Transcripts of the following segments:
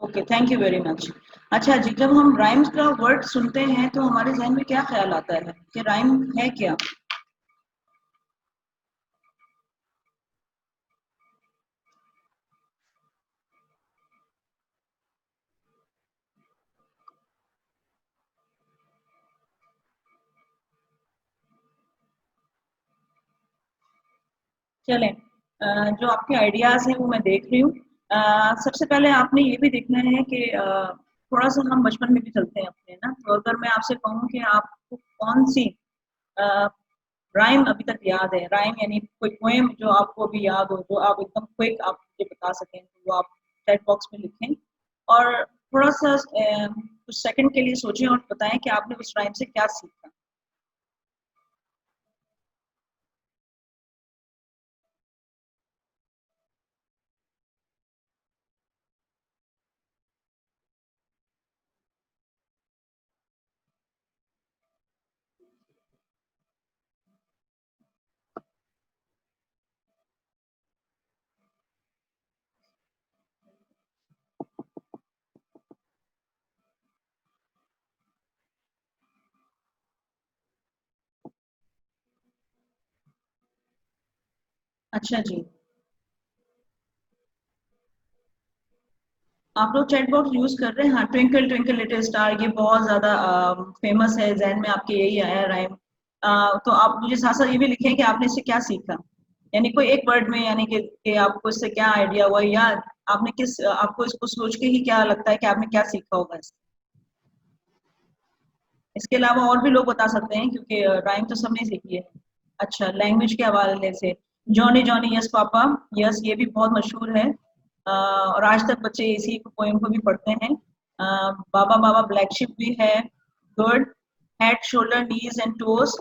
Okay, thank you very much. अच्छा जी, जब हम राइम्स का वर्ड सुनते हैं तो हमारे ज़हन में क्या ख़्याल आता है कि राइम है क्या? चलें, जो आपके आइडियाज़ हैं वो मैं देख रही हूँ। सबसे पहले आपने ये भी देखना है कि थोड़ा-सा हम बचपन में भी चलते हैं अपने ना, तो अगर मैं आपसे कहूँ कि आपको कौन-सी अ, राइम अभी तक याद है, राइम यानी कोई पोएम जो आपको अभी याद हो, जो आप एकदम क्विक आप मुझे बता सकें, तो वो आप चैट बॉक्स में लिखें और थोड़ा-सा कुछ सेकंड के लिए सोचें और बताएँ कि आपने उस राइम से क्या सीखा? अच्छा जी। आप लोग चैट बॉक्स यूज़ कर रहे हैं? हाँ, ट्विंकल ट्विंकल लिटिल स्टार ये बहुत ज़्यादा फ़ेमस है, ज़हन में आपके यही आया राइम। तो आप मुझे साथ-साथ ये भी लिखें कि आपने इससे क्या सीखा? यानी कोई एक वर्ड में यानी कि आपको इससे क्या आइडिया हुआ या आपने आपको इसको सोच के ही क्या लगता है कि आपने क्या सीखा होगा इससे? इसके अलावा और भी लोग बता सकते हैं क्योंकि राइम तो सबने सीखी है। अच्छा, लैंग्वेज के हवाले से Johnny Johnny yes papa, yes ये भी बहुत मशहूर है। और आज तक बच्चे इसी पोएम को भी पढ़ते हैं। बाबा बाबा ब्लैक शिप भी है। Good. Head shoulder knees and toes.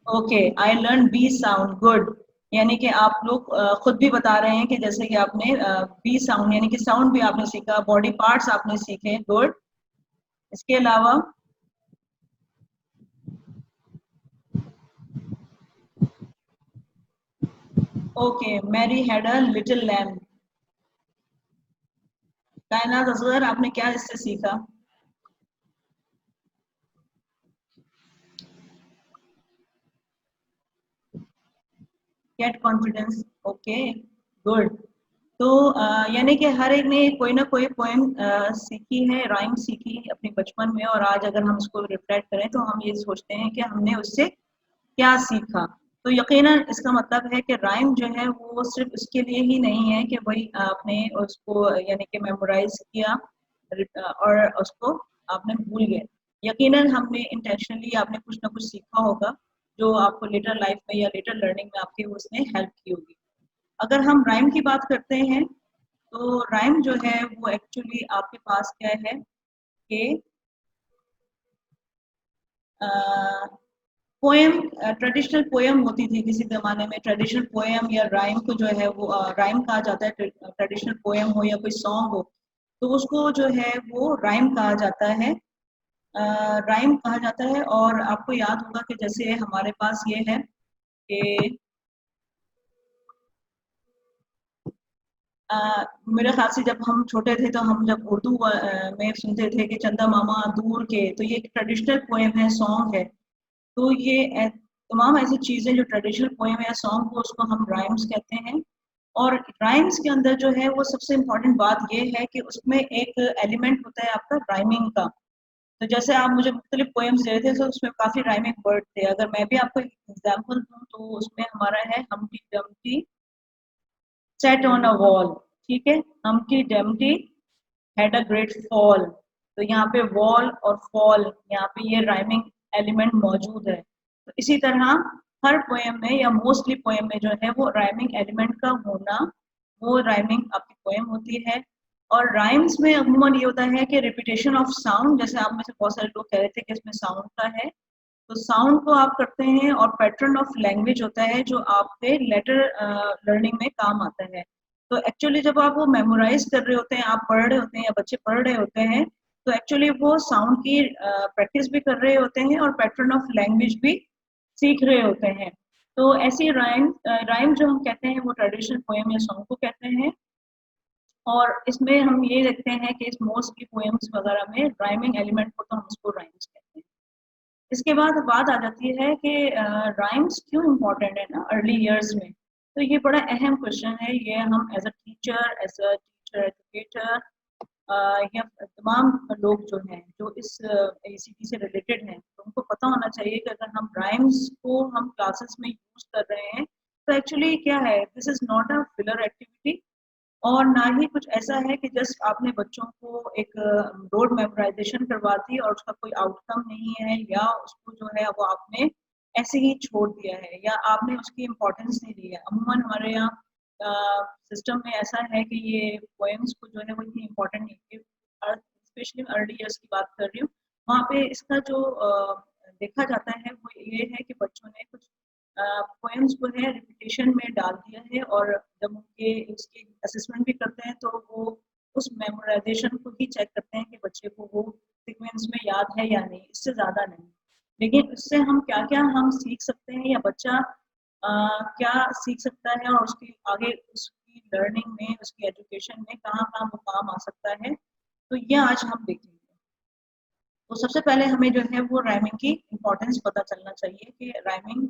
Okay, I learn B sound good. यानी कि आप लोग खुद भी बता रहे हैं कि जैसे कि आपने बी साउंड यानी कि साउंड भी आपने सीखा, बॉडी पार्ट्स आपने सीखे। गुड। इसके अलावा okay, Mary had a little lamb. Kainat Asghar आपने क्या इससे सीखा? Get confidence. Okay, good. तो यानी कि हर एक ने कोई ना कोई पोएम सीखी है, राइम सीखी है अपने बचपन में और आज अगर हम उसको रिफ्लेक्ट करें तो हम ये सोचते हैं कि हमने उससे क्या सीखा। तो यकीनन इसका मतलब है कि राइम जो है वो सिर्फ उसके लिए ही नहीं है कि भाई आपने उसको यानी कि मेमोराइज किया और उसको आपने भूल गए। यकीनन हमने इंटेंशनली आपने कुछ ना कुछ सीखा होगा जो आपको लेटर लाइफ में या लेटर लर्निंग में आपके उसने हेल्प की होगी। अगर हम राइम की बात करते हैं तो राइम जो है वो एक्चुअली आपके पास क्या है कि पोएम ट्रेडिशनल पोएम होती थी किसी ज़माने में। ट्रेडिशनल पोएम या राइम को जो है वो राइम कहा जाता है। ट्रेडिशनल पोएम हो या कोई सॉन्ग हो तो उसको जो है वो राइम कहा जाता है। राइम कहा जाता है और आपको याद होगा कि जैसे हमारे पास ये है कि मेरे ख्याल से जब हम छोटे थे तो हम जब उर्दू में सुनते थे कि चंदा मामा दूर के, तो ये एक ट्रेडिशनल पोएम है, सॉन्ग है। तो ये तमाम ऐसी चीज़ें जो ट्रेडिशनल पोएम या सॉन्ग को उसको हम राइम्स कहते हैं। और राइम्स के अंदर जो है वो सबसे इम्पोर्टेंट बात ये है कि उसमें एक एलिमेंट होता है आपका राइमिंग का। तो जैसे आप मुझे मुख्तलिफ पोएम्स दे रहे थे तो उसमें काफ़ी राइमिंग वर्ड थे। अगर मैं भी आपको एक एग्जांपल दूँ तो उसमें हमारा है Humpty Dumpty set on a wall. ठीक है, Humpty Dumpty had a great fall. तो यहाँ पे वॉल और फॉल यहाँ पे ये राइमिंग एलिमेंट मौजूद है। तो इसी तरह हर पोएम में या मोस्टली पोएम में जो है वो राइमिंग एलिमेंट का होना वो राइमिंग आपकी पोएम होती है। और राइम्स में अमूमन ये होता है कि रिपीटेशन ऑफ साउंड, जैसे आप में से बहुत सारे लोग कह रहे थे कि इसमें साउंड का है, तो साउंड को आप करते हैं और पैटर्न ऑफ लैंग्वेज होता है जो आपके लेटर लर्निंग में काम आता है। तो एक्चुअली जब आप वो मेमोराइज कर रहे होते हैं, आप पढ़ रहे होते हैं या बच्चे पढ़ रहे होते हैं, तो एक्चुअली वो साउंड की प्रैक्टिस भी कर रहे होते हैं और पैटर्न ऑफ लैंग्वेज भी सीख रहे होते हैं। तो ऐसी राइम जो हम कहते हैं वो ट्रेडिशनल पोएम या सॉन्ग को कहते हैं। और इसमें हम ये देखते हैं कि इस मोस्टली पोएम्स वगैरह में राइमिंग एलिमेंट को तो हम उसको राइम्स कहते हैं। इसके बाद बात आ जाती है कि राइम्स क्यों इम्पोर्टेंट है ना अर्ली इयर्स में। तो ये बड़ा अहम क्वेश्चन है। ये हम एज अ टीचर एजुकेटर या तमाम लोग जो हैं जो इस एसीटी से रिलेटेड हैं तो उनको पता होना चाहिए कि अगर हम राइम्स को हम क्लासेस में यूज कर रहे हैं तो एक्चुअली क्या है, this is not a filler activity और ना ही कुछ ऐसा है कि जस्ट आपने बच्चों को एक रोड मेमोराइजेशन करवा दी और उसका कोई आउटकम नहीं है या उसको जो है वो आपने ऐसे ही छोड़ दिया है या आपने उसकी इम्पोर्टेंस नहीं दी है। अमूमन हमारे यहाँ सिस्टम में ऐसा है कि ये पोएम्स को जो है वो इतनी इम्पोर्टेंट नहीं है, स्पेशली अर्ली ईयर्स की बात कर रही हूँ। वहाँ पे इसका जो देखा जाता है वो ये है कि बच्चों ने कुछ पोएम्स को है रिपीटेशन में डाल दिया है और जब उनके उसकी असेसमेंट भी करते हैं तो वो उस मेमोराइजेशन को ही चेक करते हैं कि बच्चे को वो सीक्वेंस में याद है या नहीं, इससे ज़्यादा नहीं। लेकिन इससे हम क्या-क्या हम सीख सकते हैं या बच्चा क्या सीख सकता है और उसकी आगे उसकी लर्निंग में, उसकी एजुकेशन में कहाँ-कहाँ वो काम आ सकता है, तो ये आज हम देखेंगे। तो सबसे पहले हमें जो है वो राइमिंग की इम्पोर्टेंस पता चलना चाहिए कि राइमिंग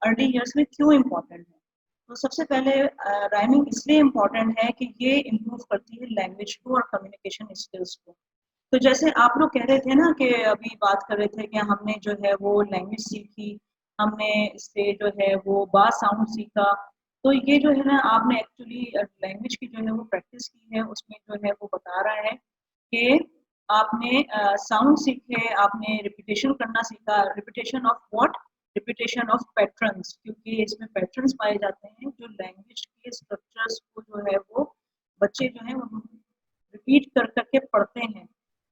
अर्ली ईयर्स में क्यों इम्पोर्टेंट है। तो सबसे पहले राइमिंग इसलिए इम्पोर्टेंट है कि ये इम्प्रूव करती है लैंग्वेज को और कम्युनिकेशन स्किल्स को। तो जैसे आप लोग कह रहे थे ना कि अभी बात कर रहे थे कि हमने जो है वो लैंग्वेज सीखी, हमने इससे जो है वो बा साउंड सीखा। तो ये जो है ना आपने एक्चुअली लैंग्वेज की जो है वो प्रैक्टिस की है, उसमें जो है वो बता रहा है कि आपने साउंड सीखे, आपने रिपीटेशन करना सीखा। Repetition of what? Repetition of patterns, क्योंकि इसमें पैटर्न्स पाए जाते हैं जो लैंग्वेज के स्ट्रक्चर्स को जो है वो बच्चे जो है वो रिपीट कर करके पढ़ते हैं।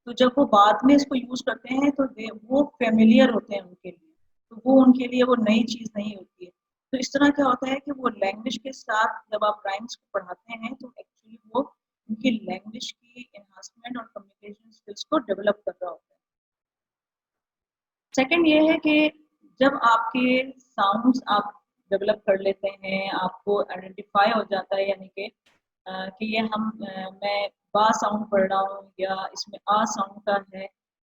तो जब वो बाद में इसको यूज करते हैं तो वो फेमिलियर होते हैं उनके लिए, तो वो उनके लिए वो नई चीज नहीं होती है। तो इस तरह क्या होता है कि वो लैंग्वेज के साथ जब आप राइम्स को पढ़ाते हैं तो एक्चुअली वो उनकी लैंग्वेज की एनहांसमेंट और कम्युनिकेशन स्किल्स को डेवलप कर रहा होता है। सेकंड ये है कि जब आपके साउंड्स आप डेवलप कर लेते हैं, आपको आइडेंटिफाई हो जाता है, यानी कि ये मैं बा साउंड पढ़ रहा हूँ या इसमें आ साउंड का है,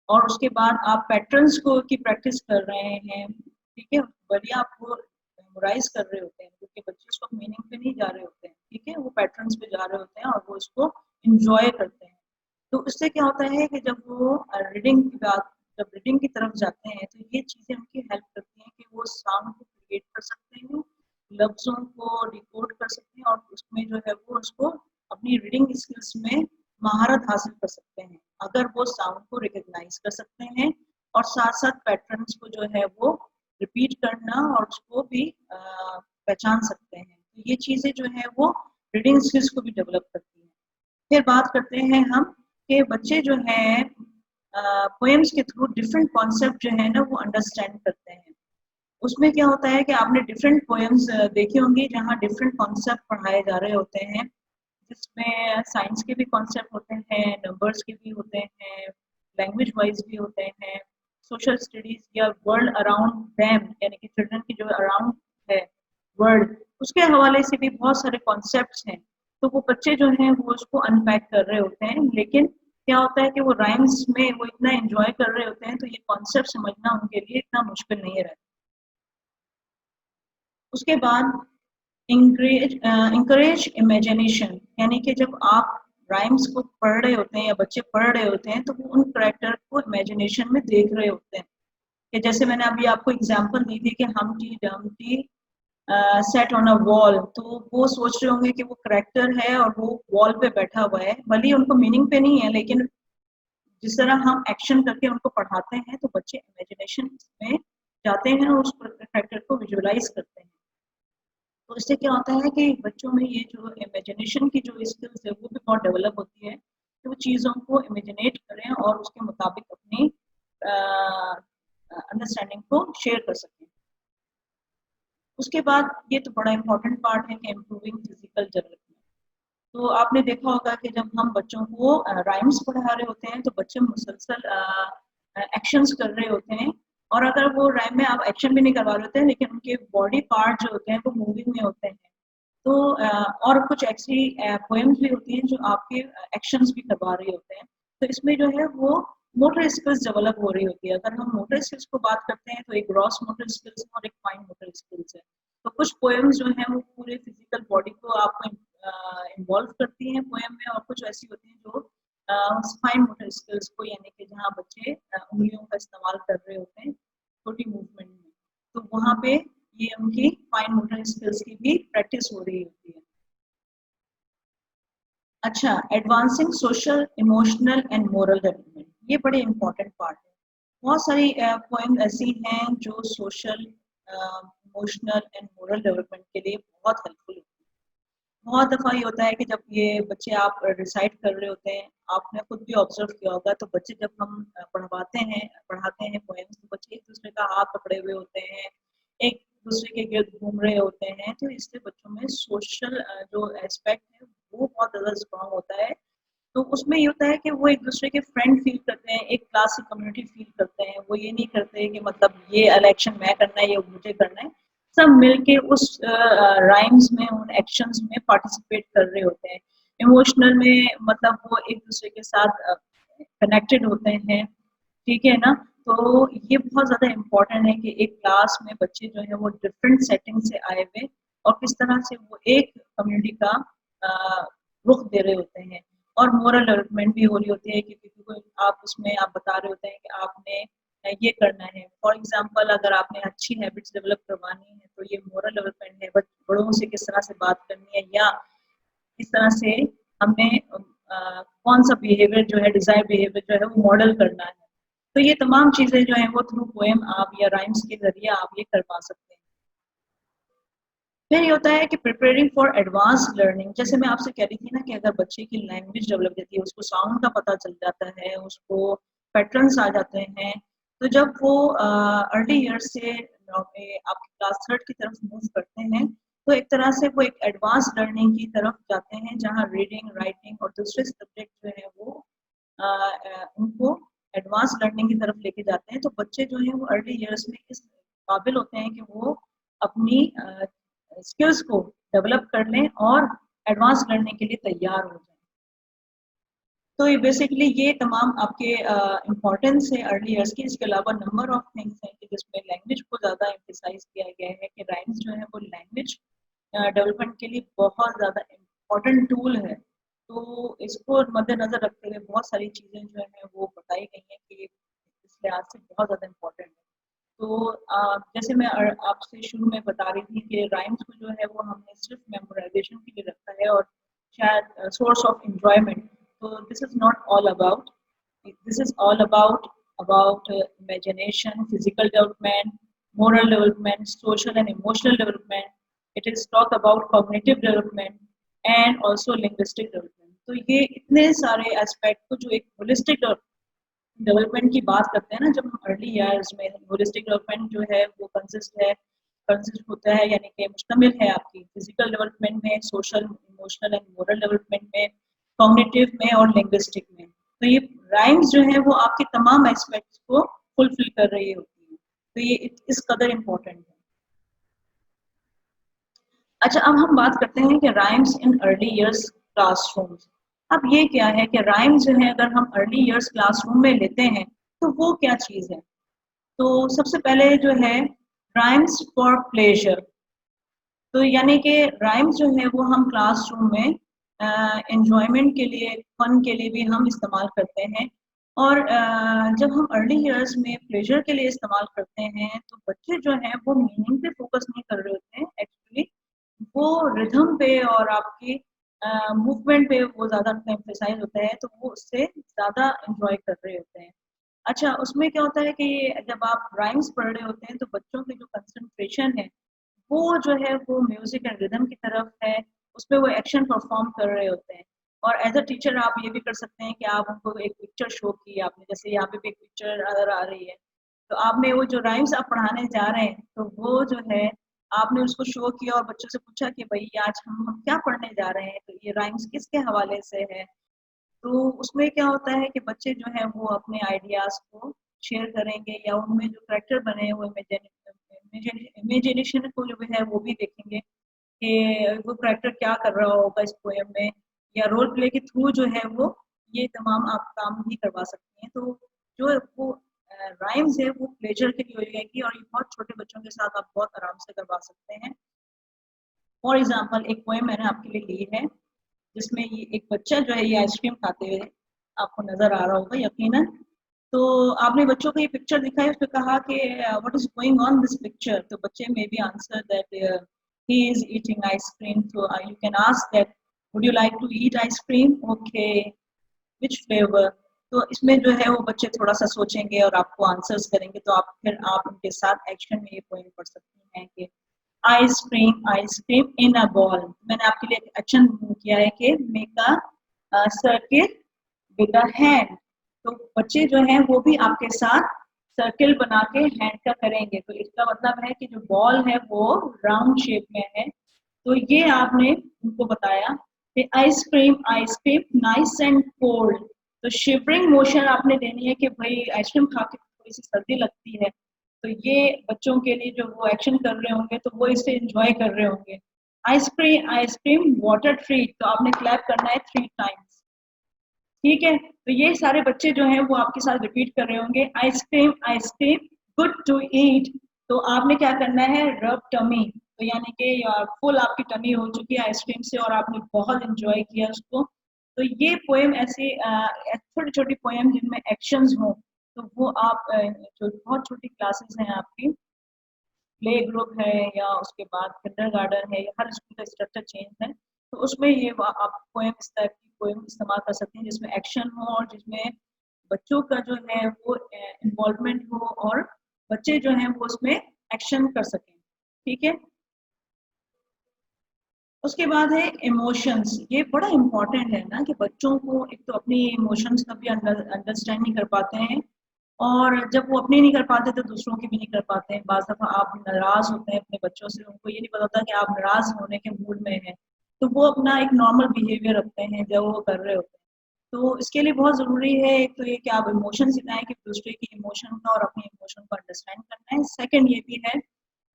और उसके बाद आप पैटर्न्स को की प्रैक्टिस कर रहे हैं, ठीक है, बढ़िया आपको मेमोराइज कर रहे होते हैं क्योंकि बच्चे उसको मीनिंग पे नहीं जा रहे होते हैं, ठीक है, वो पैटर्न्स पे जा रहे होते हैं और वो इसको इंजॉय करते हैं। तो इससे क्या होता है कि जब वो रीडिंग की बात जब रीडिंग की तरफ जाते हैं तो ये चीज़ें उनकी हेल्प करती हैं कि वो साउंड को क्रिएट कर सकते हैं, लफ्ज़ों को डिकोड कर सकते हैं और उसमें जो है वो उसको अपनी रीडिंग स्किल्स में महारत हासिल कर सकते हैं। अगर वो साउंड को रिकॉग्नाइज कर सकते हैं और साथ-साथ पैटर्न्स को जो है वो रिपीट करना और उसको भी पहचान सकते हैं। तो ये चीज़ें जो है वो रीडिंग स्किल्स को भी डेवलप करती हैं। फिर बात करते हैं हम कि बच्चे जो हैं पोएम्स के थ्रू डिफरेंट कॉन्सेप्ट जो है ना वो अंडरस्टैंड करते हैं। उसमें क्या होता है कि आपने डिफरेंट पोएम्स देखी होंगी जहाँ डिफरेंट कॉन्सेप्ट पढ़ाए जा रहे होते हैं, जिसमें साइंस के भी कॉन्सेप्ट होते हैं, नंबर्स के भी होते हैं, लैंग्वेज वाइज भी होते हैं, सोशल स्टडीज या वर्ल्ड अराउंड देम यानी कि चिल्ड्रन की जो अराउंड है वर्ल्ड, उसके हवाले से भी बहुत सारे कॉन्सेप्ट्स हैं। तो वो बच्चे जो हैं वो उसको अनपैक कर रहे होते हैं, लेकिन क्या होता है कि वो राइम्स में वो इतना एंजॉय कर रहे होते हैं तो ये कॉन्सेप्ट समझना उनके लिए इतना मुश्किल नहीं रहता। उसके बाद इंकरेज इमेजिनेशन, यानी कि जब आप राइम्स को पढ़ रहे होते हैं या बच्चे पढ़ रहे होते हैं तो वो उन करेक्टर को इमेजिनेशन में देख रहे होते हैं। कि जैसे मैंने अभी आपको एग्जांपल दी थी कि हमटी Dumpty set on a wall, तो वो सोच रहे होंगे कि वो करेक्टर है और वो वॉल पे बैठा हुआ है, भले ही उनको मीनिंग पे नहीं है, लेकिन जिस तरह हम एक्शन करके उनको पढ़ाते हैं तो बच्चे इमेजिनेशन में जाते हैं और उस करेक्टर को विजुअलाइज करते हैं। तो इससे क्या होता है कि बच्चों में ये जो इमेजिनेशन की जो स्किल्स है वो भी बहुत डेवलप होती है कि वो चीज़ों को इमेजिनेट करें और उसके मुताबिक अपनी अंडरस्टैंडिंग को शेयर कर सकें। उसके बाद ये तो बड़ा इंपॉर्टेंट पार्ट है कि इम्प्रूविंग फिजिकल डेवलपमेंट। तो आपने देखा होगा कि जब हम बच्चों को राइम्स पढ़ा रहे होते हैं तो बच्चे मुसलसल एक्शंस कर रहे होते हैं, और अगर वो राइम में आप एक्शन भी नहीं करवा रहे होते हैं लेकिन उनके बॉडी पार्ट जो होते हैं वो मूविंग में होते हैं, तो और कुछ ऐसी पोएम्स भी होती हैं जो आपके एक्शंस भी करवा रहे होते हैं, तो इसमें जो है वो मोटर स्किल्स डेवलप हो रही होती है। अगर हम मोटर स्किल्स को बात करते हैं तो एक ग्रॉस मोटर स्किल्स है और एक फाइन मोटर स्किल्स है। तो कुछ पोएम्स जो हैं वो पूरे फिजिकल बॉडी को आपको इन्वॉल्व करती हैं पोएम में, और कुछ ऐसी होती हैं जो फाइन मोटर स्किल्स को, यानी कि जहाँ बच्चे उंगलियों का इस्तेमाल कर रहे होते हैं छोटी मूवमेंट में, तो वहाँ पे ये उनकी फाइन मोटर स्किल्स की भी प्रैक्टिस हो रही होती है। अच्छा, advancing social emotional and moral development, ये बड़े इंपॉर्टेंट पार्ट है। बहुत सारी पोएम ऐसी हैं जो social, emotional and moral development के लिए बहुत हेल्पफुल होती है। बहुत दफ़ा ये होता है कि जब ये बच्चे आप रिसाइट कर रहे होते हैं, आपने खुद भी ऑब्जर्व किया होगा, तो बच्चे जब हम पढ़ाते हैं पोएम्स, तो बच्चे एक दूसरे का हाथ पकड़े हुए होते हैं, एक दूसरे के गिर्द घूम रहे होते हैं, तो इससे बच्चों में सोशल जो एस्पेक्ट है वो बहुत ज़्यादा स्ट्रॉन्ग होता है। तो उसमें ये होता है कि वो एक दूसरे के फ्रेंड फील करते हैं, एक क्लास की कम्युनिटी फील करते हैं। वो ये नहीं करते कि मतलब ये इलेक्शन मैं करना है, ये मुझे करना है। सब मिलके उस राइम्स में, उन एक्शंस में पार्टिसिपेट कर रहे होते हैं। इमोशनल में मतलब वो एक दूसरे के साथ कनेक्टेड होते हैं, ठीक है ना? तो ये बहुत ज़्यादा इम्पोर्टेंट है कि एक क्लास में बच्चे जो हैं वो डिफरेंट सेटिंग से आए हुए और किस तरह से वो एक कम्युनिटी का रुख दे रहे होते हैं। और मोरल डेवलपमेंट भी हो रही होती है कि किसी को आप उसमें आप बता रहे होते हैं कि आपने ये करना है। फॉर एग्जांपल अगर आपने अच्छी हैबिट्स डेवलप करवानी है तो ये मोरल डेवलपमेंट है, बट बड़ों से किस तरह से बात करनी है, या किस तरह से हमने कौन सा बिहेवियर जो है, डिजायर बिहेवियर जो है वो मॉडल करना है। तो ये तमाम चीजें जो है वो थ्रू पोएम आप या राइम्स के जरिए आप ये करवा सकते हैं। फिर ये होता है कि प्रिपेयरिंग फॉर एडवांस लर्निंग, जैसे मैं आपसे कह रही थी ना कि अगर बच्चे की लैंग्वेज डेवलप रहती है, उसको साउंड का पता चल जाता है, उसको पैटर्न्स आ जाते हैं, तो जब वो अर्ली ईयर से आपकी क्लास थर्ड की तरफ मूव करते हैं, तो एक तरह से वो एक एडवांस लर्निंग की तरफ जाते हैं, जहाँ रीडिंग, राइटिंग और दूसरे सब्जेक्ट जो है वो उनको एडवांस लर्निंग की तरफ लेके जाते हैं। तो बच्चे जो हैं वो अर्ली ईयर्स में इस काबिल होते हैं कि वो अपनी स्किल्स को डेवलप कर लें और एडवांस लर्निंग के लिए तैयार हो जाएं। तो ये बेसिकली ये तमाम आपके इम्पोर्टेंस है अर्ली ईयर्स की। इसके अलावा नंबर ऑफ थिंग्स हैं कि जिसमें लैंग्वेज को ज़्यादा एम्फेसाइज किया गया है कि राइम्स जो है वो लैंग्वेज डेवलपमेंट के लिए बहुत ज़्यादा इम्पोर्टेंट टूल है। तो इसको मद्देनजर रखते हुए बहुत सारी चीज़ें जो है वो बताई गई हैं कि इस लिहाज से बहुत ज़्यादा इम्पोर्टेंट है। तो जैसे मैं आपसे शुरू में बता रही थी कि राइम्स को जो है वो हमने सिर्फ मेमोराइजेशन के लिए रखा है और शायद सोर्स ऑफ एंजॉयमेंट। तो this is not all about, this is all about imagination, physical development, moral development, social and emotional development. It is talk about cognitive development and also linguistic development. तो ये इतने सारे aspect को जो एक holistic development की बात करते हैं ना, जब हम अर्ली ईयर्स में, होलिस्टिक डेवलपमेंट जो है वो कंसिस्ट होता है, यानी कि मुश्तमिल है आपकी फिजिकल डेवलपमेंट में, social, emotional and moral development में, कॉग्निटिव में और लिंग्विस्टिक में। तो ये राइम्स जो है वो आपके तमाम एस्पेक्ट्स को फुलफिल कर रही होती है, तो ये इस कदर इम्पोर्टेंट है। अच्छा, अब हम बात करते हैं कि rhymes in early years classrooms. अब ये क्या है कि राइम्स जो है अगर हम अर्ली इयर्स क्लासरूम में लेते हैं तो वो क्या चीज़ है? तो सबसे पहले जो है राइम्स फॉर प्लेजर। तो यानी कि राइम्स जो है वो हम क्लासरूम में एंजॉयमेंट के लिए, फन के लिए भी हम इस्तेमाल करते हैं। और जब हम अर्ली इयर्स में प्लेजर के लिए इस्तेमाल करते हैं तो बच्चे जो हैं वो मीनिंग पे फोकस नहीं कर रहे होते हैं एक्चुअली, वो रिदम पे और आपकी मूवमेंट पे वो ज़्यादा उनका एम्फेसाइज होता है, तो वो उससे ज़्यादा एंजॉय कर रहे होते हैं। अच्छा, उसमें क्या होता है कि जब आप राइम्स पढ़ रहे होते हैं तो बच्चों की जो कंसंट्रेशन है वो जो है वो म्यूजिक एंड रिदम की तरफ है, उसपे वो एक्शन परफॉर्म कर रहे होते हैं। और एज अ टीचर आप ये भी कर सकते हैं कि आप उनको एक पिक्चर शो की, आपने जैसे यहाँ पे भी एक पिक्चर नजर आ रही है, तो आपने वो जो राइम्स आप पढ़ाने जा रहे हैं तो वो जो है आपने उसको शो किया और बच्चों से पूछा कि भाई आज हम क्या पढ़ने जा रहे हैं, तो ये राइम्स किसके हवाले से है। तो उसमें क्या होता है कि बच्चे जो है वो अपने आइडियाज को शेयर करेंगे या उनमें जो कैरेक्टर बने हैं वो इमेजिनेशन को जो है वो भी देखेंगे कि वो कैरेक्टर क्या कर रहा होगा इस पोएम में, या रोल प्ले के थ्रू जो है वो ये तमाम आप काम भी करवा सकती हैं। तो जो वो राइम्स है वो प्लेजर के लिए हो जाएगी और ये बहुत छोटे बच्चों के साथ आप बहुत आराम से करवा सकते हैं। फॉर एग्जाम्पल एक पोएम मैंने आपके लिए ली है जिसमें ये एक बच्चा जो है ये आइसक्रीम खाते हुए आपको नजर आ रहा होगा यकीनन। तो आपने बच्चों को ये पिक्चर दिखाई, उसने कहा कि what is going on this picture, तो बच्चे maybe answer that he is eating ice cream. तो you can ask that would you like to eat ice cream, okay which flavour. तो इसमें जो है वो बच्चे थोड़ा सा सोचेंगे और आपको आंसर्स करेंगे, तो आप फिर आप उनके साथ एक्शन में ये पोएम पढ़ सकती हैं कि ice cream ice cream in a ball. मैंने आपके लिए एक्शन किया है कि make a circle with a hand. तो बच्चे जो हैं वो भी आपके साथ सर्किल बना के हैंड का करेंगे, तो इसका मतलब है कि जो बॉल है वो राउंड शेप में है। तो ये आपने उनको बताया कि ice cream ice cream nice and cold. तो शिवरिंग मोशन आपने देनी है कि भाई आइसक्रीम खा के थोड़ी सी सर्दी लगती है, तो ये बच्चों के लिए जो वो एक्शन कर रहे होंगे तो वो इसे एंजॉय कर रहे होंगे। आइसक्रीम आइसक्रीम वाटर ट्रीट, तो आपने क्लैप करना है 3 टाइम्स। ठीक है, तो ये सारे बच्चे जो हैं वो आपके साथ रिपीट कर रहे होंगे ice cream ice cream good to eat. तो आपने क्या करना है, रब टमी, तो यानी कि फुल आपकी टमी हो चुकी है आइसक्रीम से और आपने बहुत इंजॉय किया उसको। तो ये पोएम ऐसी छोटी छोटी पोएम जिनमें एक्शंस हो, तो वो आप जो बहुत छोटी क्लासेस हैं आपकी, प्ले ग्रुप है या उसके बाद किंडरगार्टन है, या हर स्कूल का स्ट्रक्चर चेंज है, तो उसमें ये आप पोएम इस टाइप की पोएम इस्तेमाल कर सकते हैं जिसमें एक्शन हो और जिसमें बच्चों का जो है वो इन्वॉल्वमेंट हो और बच्चे जो हैं वो उसमें एक्शन कर सकें। ठीक है, उसके बाद है इमोशंस। ये बड़ा इम्पोर्टेंट है ना कि बच्चों को एक तो अपनी इमोशंस का भी अंडरस्टैंड नहीं कर पाते हैं, और जब वो अपने नहीं कर पाते तो दूसरों की भी नहीं कर पाते हैं। बाज़ दफ़ा आप नाराज़ होते हैं अपने बच्चों से, उनको ये नहीं पता होता कि आप नाराज़ होने के मूड में हैं, तो वो अपना एक नॉर्मल बिहेवियर रखते हैं जब वो कर रहे होते हैं। तो इसके लिए बहुत ज़रूरी है एक तो ये कि आप इमोशन सिखाएं कि दूसरे की इमोशन का और अपनी इमोशन को अंडरस्टैंड करना है। सेकंड ये भी है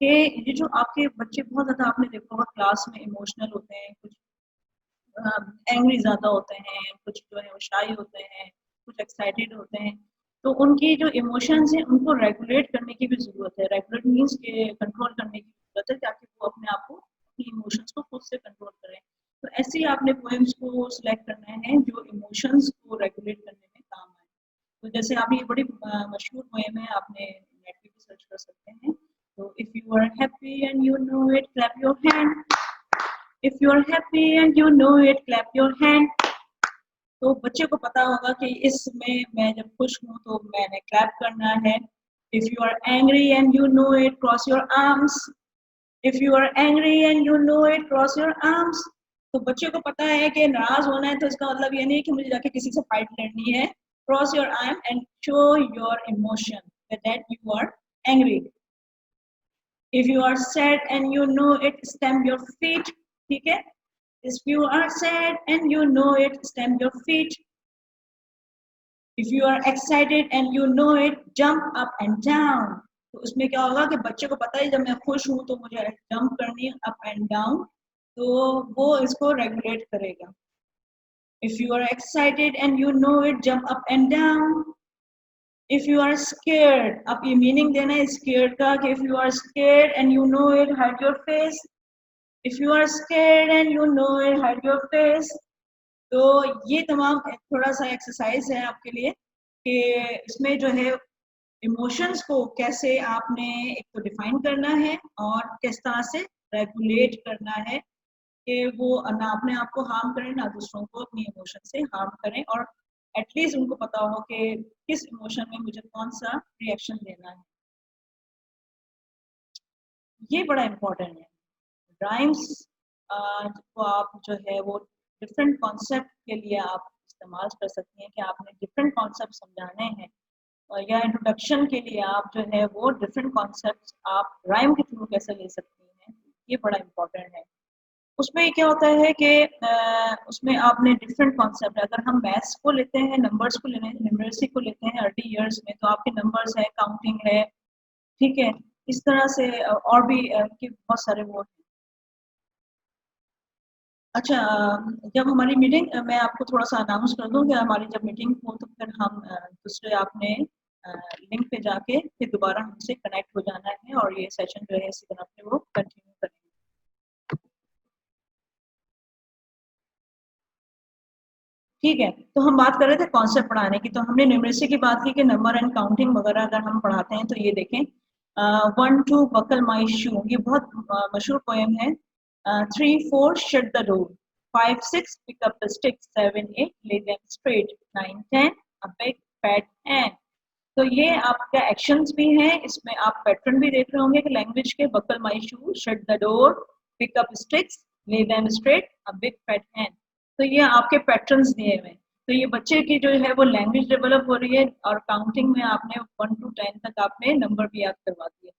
कि ये जो आपके बच्चे बहुत ज़्यादा आपने देखा होगा क्लास में इमोशनल होते हैं, कुछ एंग्री ज़्यादा होते हैं, कुछ जो है वो शाई होते हैं, कुछ एक्साइटेड होते हैं। तो उनकी जो इमोशंस हैं उनको रेगुलेट करने की भी ज़रूरत है। रेगुलेट मीन्स के कंट्रोल करने की ज़रूरत है ताकि वो अपने आप को, अपनी इमोशंस को खुद से कंट्रोल करें। तो ऐसे ही आपने पोएम्स को सिलेक्ट करना है जो इमोशंस को रेगुलेट करने में काम आए। तो जैसे आप ये बड़ी मशहूर पोएम है, आपने नेट पे भी सर्च कर सकते हैं। तो if you are happy and you know it clap your hand, if you are happy and you know it clap your hand. तो बच्चे को पता होगा कि इसमें मैं जब खुश हूँ तो मैंने क्लैप करना है। If you are angry and you know it cross your arms, if you are angry and you know it cross your arms. तो बच्चे को पता है कि नाराज होना है तो इसका मतलब ये नहीं है कि मुझे जाके किसी से फाइट लड़नी है। Cross your arm and show your emotion that you are angry. If you are sad and you know it stamp your feet. ठीक है, if you are sad and you know it, stamp your feet. If you are excited and you know it, jump up and down. तो उसमें क्या होगा कि बच्चे को पता है जब मैं खुश हूँ तो मुझे जंप करनी है अप एंड डाउन, तो वो इसको रेगुलेट करेगा। If you are excited and you know it, jump up and down. If you are scared, अब ये मीनिंग देना है scared का कि if you are scared and you know it, hide your face. If you are scared and you know it, hide your face. तो ये तमाम थोड़ा सा एक्सरसाइज है आपके लिए कि इसमें जो है इमोशंस को कैसे आपने एक तो डिफाइन करना है और किस तरह से रेगुलेट करना है कि वो ना अपने आप को हार्म करें ना दूसरों को अपनी इमोशन से हार्म करें, और एटलीस्ट उनको पता हो कि किस इमोशन में मुझे कौन सा रिएक्शन देना है। ये बड़ा इम्पोर्टेंट है। राइम्स को आप जो है वो डिफरेंट कॉन्सेप्ट के लिए आप इस्तेमाल कर सकती हैं कि आपने डिफरेंट कॉन्सेप्ट समझाने हैं, और या इंट्रोडक्शन के लिए आप जो है वो डिफरेंट कॉन्सेप्ट आप राइम के थ्रू कैसे ले सकती हैं, ये बड़ा इम्पोर्टेंट है। उसमें क्या होता है कि उसमें आपने डिफरेंट कॉन्सेप्ट, अगर हम मैथ्स को लेते हैं, नंबर्स को लेते हैं, न्यूमरेसी को लेते हैं अर्ली ईयर्स में, तो आपके नंबर्स है, काउंटिंग है, ठीक है, इस तरह से और भी के बहुत सारे वो हैं। अच्छा, जब हमारी मीटिंग, मैं आपको थोड़ा सा अनाउंस कर दूं कि हमारी जब मीटिंग हो तो फिर हम दूसरे आपने लिंक पे जाके फिर दोबारा हमसे कनेक्ट हो जाना है और ये सेशन जो है इसी तरह से वो कंटिन्यू करेंगे। ठीक है, तो हम बात कर रहे थे कॉन्सेप्ट पढ़ाने की, तो हमने न्यूमरेसी की बात की कि नंबर एंड काउंटिंग वगैरह अगर हम पढ़ाते हैं तो ये देखें, 1 2 बकल माई शू, ये बहुत मशहूर पोएम है। 3 4 shut the door, 5 6 pick up the stick, 7 8 lay them straight, 9 10 a big fat hand. तो ये आपका एक्शंस भी हैं, इसमें आप पैटर्न भी देख रहे होंगे कि लैंग्वेज के, buckle my shoe, shut the door, pick up sticks, lay them straight, a big fat hand. तो ये आपके पैटर्न्स दिए हुए हैं। तो ये बच्चे की जो है वो लैंग्वेज डेवलप हो रही है, और काउंटिंग में आपने 1 to 10 तक आपने नंबर भी याद करवा दिए।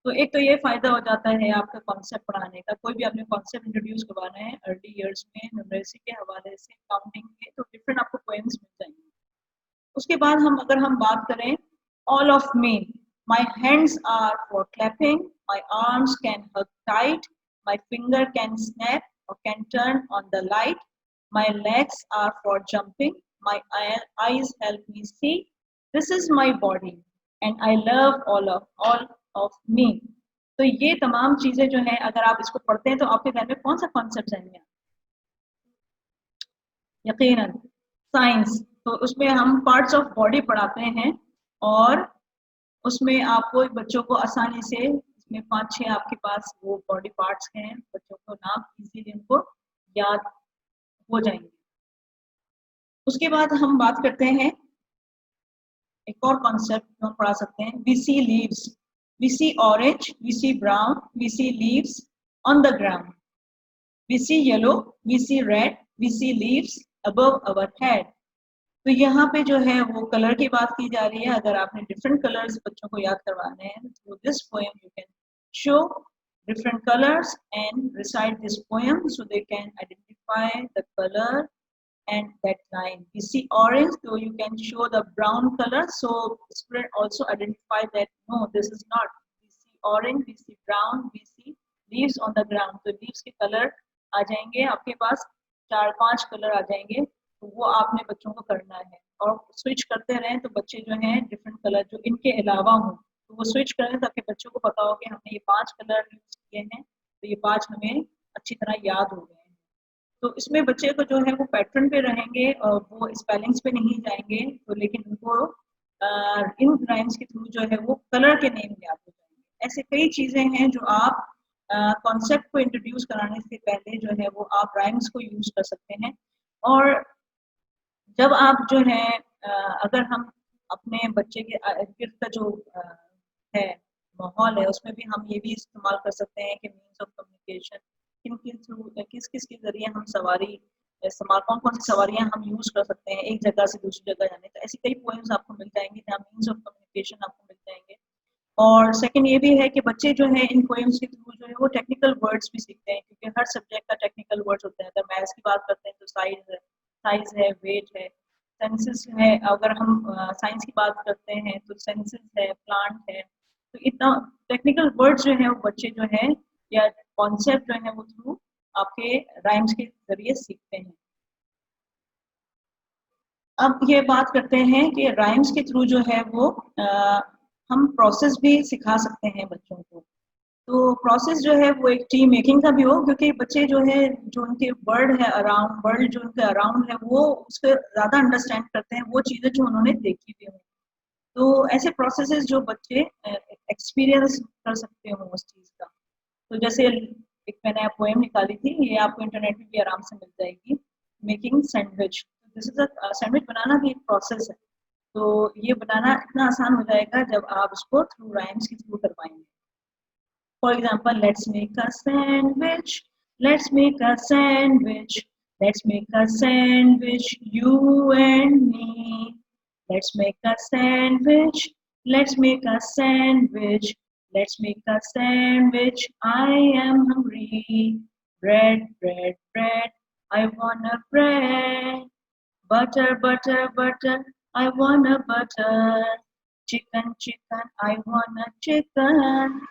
तो एक तो ये फायदा हो जाता है आपका कॉन्सेप्ट पढ़ाने का, कोई भी आपने कॉन्सेप्ट इंट्रोड्यूस करवाना है अर्ली ईयर्स में न्यूमरेसी के हवाले से, काउंटिंग के, तो डिफरेंट आपको पोएम्स मिल जाएंगे। उसके बाद हम अगर हम बात करें, all of me, my hands are for clapping, my arms can hug tight, my finger can snap और can turn on the light, my legs are for jumping, my eyes help me see, this is my body and I love all of me। तो ये तमाम चीजें जो हैं अगर आप इसको पढ़ते हैं तो आपके ध्यान में कौन सा कॉन्सेप्ट आएंगे? यकीनन साइंस। तो उसमें हम पार्ट्स ऑफ बॉडी पढ़ाते हैं, और उसमें आपको बच्चों को आसानी से, इसमें 5 6 आपके पास वो बॉडी पार्ट्स हैं, बच्चों को नाम इजीली उनको याद हो जाएंगे। उसके बाद हम बात करते हैं एक और कॉन्सेप्ट हम पढ़ा सकते हैं, we see leaves, we see orange, we see brown, we see leaves on the ground, we see yellow, we see red, we see leaves above our head. तो यहाँ पे जो है वो कलर की बात की जा रही है। अगर आपने डिफरेंट कलर्स बच्चों को याद करवाने हैं तो this poem you can show different colors and recite this poem so they can identify the color and that line. We see orange, so you can show the brown color, so student also identify that no, this is not. We see orange, we see brown, we see leaves on the ground, तो leaves के color आ जाएंगे आपके पास, 4 5 colour आ जाएंगे, तो वो आपने बच्चों को करना है, और स्विच करते रहें तो बच्चे जो हैं डिफरेंट कलर जो इनके अलावा हों तो वो स्विच करें, ताकि बच्चों को पता हो कि हमने ये 5 कलर यूज किए हैं, तो ये 5 हमें अच्छी तरह याद हो गए हैं। तो इसमें बच्चे को जो है वो पैटर्न पे रहेंगे और वो स्पेलिंग्स पे नहीं जाएंगे, तो लेकिन उनको इन राइम्स के थ्रू जो है वो कलर के नेम याद हो जाएंगे। ऐसे कई चीजें हैं जो आप कॉन्सेप्ट को इंट्रोड्यूस कराने से पहले जो है वो आप राइम्स को यूज कर सकते हैं। और जब आप जो है अगर हम अपने बच्चे के इर्द गिर्द का जो है माहौल है, उसमें भी हम ये भी इस्तेमाल कर सकते हैं कि मीन्स ऑफ कम्युनिकेशन किन किन थ्रू, किस किस के जरिए हम सवारी इस्तेमाल, कौन कौन सी सवारियां हम यूज कर सकते हैं एक जगह से दूसरी जगह जाने, तो ऐसी कई पोएम्स आपको मिल जाएंगे जहाँ मीन्स ऑफ कम्युनिकेशन आपको मिल जाएंगे। और सेकंड ये भी है कि बच्चे जो है इन पोएम्स के थ्रू जो है वो टेक्निकल वर्ड्स भी सीखते हैं, क्योंकि हर सब्जेक्ट का टेक्निकल वर्ड्स होते हैं। अगर मैथ्स की बात करते हैं तो साइज है, वेट है, सेंसेस है, अगर हम साइंस की बात करते हैं तो सेंसेस है, प्लांट है, तो इतना टेक्निकल वर्ड्स जो है वो बच्चे जो है या कॉन्सेप्ट जो है वो थ्रू आपके राइम्स के जरिए सीखते हैं। अब ये बात करते हैं कि राइम्स के थ्रू जो है वो हम प्रोसेस भी सिखा सकते हैं बच्चों को। तो प्रोसेस जो है वो एक टीम मेकिंग का भी हो, क्योंकि बच्चे जो है जो उनके वर्ल्ड है अराउंड, वर्ल्ड जो उनके अराउंड है वो उसको ज़्यादा अंडरस्टैंड करते हैं, वो चीज़ें जो उन्होंने देखी हुई हैं। तो ऐसे प्रोसेसेस जो बच्चे एक्सपीरियंस कर सकते हो उस चीज़ का। तो जैसे एक मैंने पोएम निकाली थी, ये आपको इंटरनेट में भी आराम से मिल जाएगी, making sandwich. This is a sandwich बनाना भी एक प्रोसेस है, तो ये बनाना इतना आसान हो जाएगा जब आप उसको थ्रू राइम्स के थ्रू करवाएंगे। For example, let's make a sandwich, let's make a sandwich, let's make a sandwich you and me, let's make a sandwich, let's make a sandwich, let's make a sandwich, I am hungry, Bread, bread, bread, I want a bread. Butter, butter, butter, I want a butter. Chicken, chicken, I want a chicken.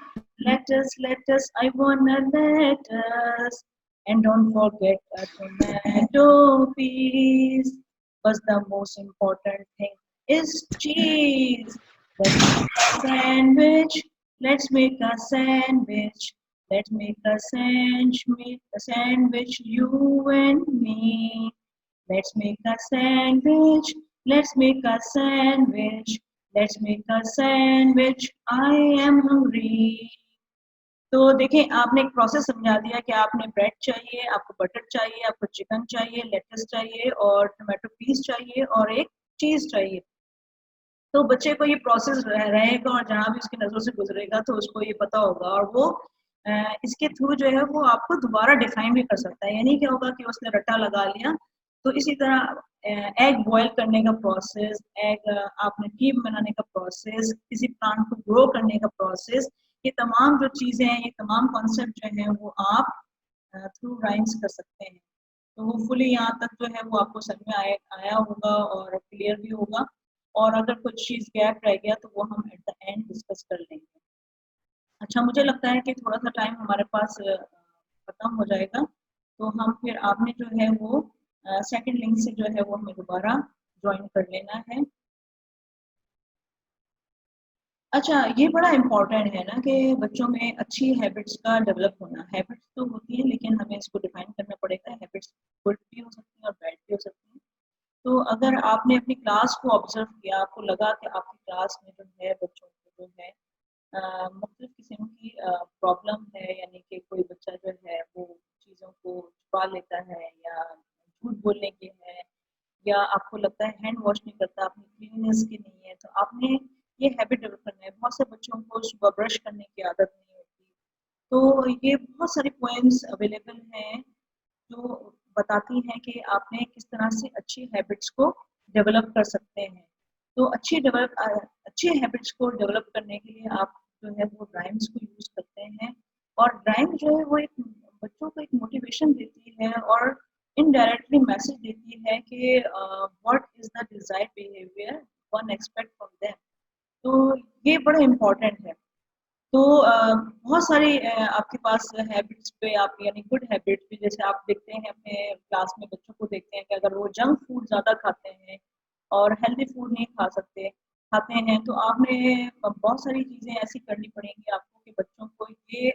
Lettuce, lettuce, I want a lettuce. And don't forget a tomato piece. But the most important thing is cheese. Let's make a sandwich. Let's make a sandwich. Let's make a sandwich, you and me. Let's make a sandwich. Let's make a sandwich. Let's make a sandwich. I am hungry. तो देखें, आपने एक process समझा दिया कि आपने bread चाहिए, आपको बटर चाहिए, आपको चिकन चाहिए, लेटस चाहिए और टोमेटो पीस चाहिए और एक चीज चाहिए। तो बच्चे को ये प्रोसेस रहेगा और जहाँ भी उसकी नज़रों से गुजरेगा तो उसको ये पता होगा और वो इसके थ्रू जो है वो आपको दोबारा डिफाइन भी कर सकता है। यानी क्या होगा कि उसने रट्टा लगा लिया। तो इसी तरह एग बॉयल करने का प्रोसेस, एग आपने टीम बनाने का प्रोसेस, किसी प्लांट को ग्रो करने का प्रोसेस, ये तमाम जो चीज़ें हैं, ये तमाम कॉन्सेप्ट जो हैं वो आप थ्रू राइम्स कर सकते हैं। तो होपफुली यहाँ तक जो है वो आपको समझ में आया होगा और क्लियर भी होगा। और अगर कुछ चीज़ गैप रह गया तो वो हम एट द एंड डिस्कस कर लेंगे। अच्छा, मुझे लगता है कि थोड़ा-सा टाइम हमारे पास खत्म हो जाएगा, तो हम फिर आपने जो है वो सेकंड लिंक से जो है वो हमें दोबारा जॉइन कर लेना है। अच्छा, ये बड़ा इम्पोर्टेंट है ना कि बच्चों में अच्छी हैबिट्स का डेवलप होना। हैबिट्स तो होती है लेकिन हमें इसको डिफाइन करना पड़ेगा। हैबिट्स गुड भी हो सकती हैं और बैड भी हो सकती हैं। तो अगर आपने अपनी क्लास को ऑब्जर्व किया, आपको लगा कि आपकी क्लास में जो है बच्चों को जो है मुख्तलिफ किस्म की प्रॉब्लम है, यानी कि कोई बच्चा जो है वो चीज़ों को छुपा लेता है या झूठ बोलने की है या आपको लगता है हैंड वॉश नहीं करता, अपनी क्लीननेस की नहीं है, तो आपने ये हैबिट डेवलप करना है। बहुत से बच्चों को सुबह ब्रश करने की आदत नहीं होती। तो ये बहुत सारी पोएम्स अवेलेबल हैं जो बताती हैं कि आपने किस तरह से अच्छी हैबिट्स को डेवलप कर सकते हैं। तो अच्छी हैबिट्स को डेवलप करने के लिए आप जो है वो राइम्स को यूज़ करते हैं और राइम जो है वो एक बच्चों को एक मोटिवेशन देती है और इनडायरेक्टली मैसेज देती है कि what is the desired behaviour one expect from them. तो ये बड़ा इम्पोर्टेंट है। तो बहुत सारी आपके पास हैबिट्स पे आप यानी गुड हैबिट्स भी, जैसे आप देखते हैं अपने क्लास में बच्चों को देखते हैं कि अगर वो जंक फूड ज़्यादा खाते हैं और हेल्दी फूड नहीं खाते हैं तो आपने बहुत सारी चीज़ें ऐसी करनी पड़ेंगी आपको कि बच्चों को ये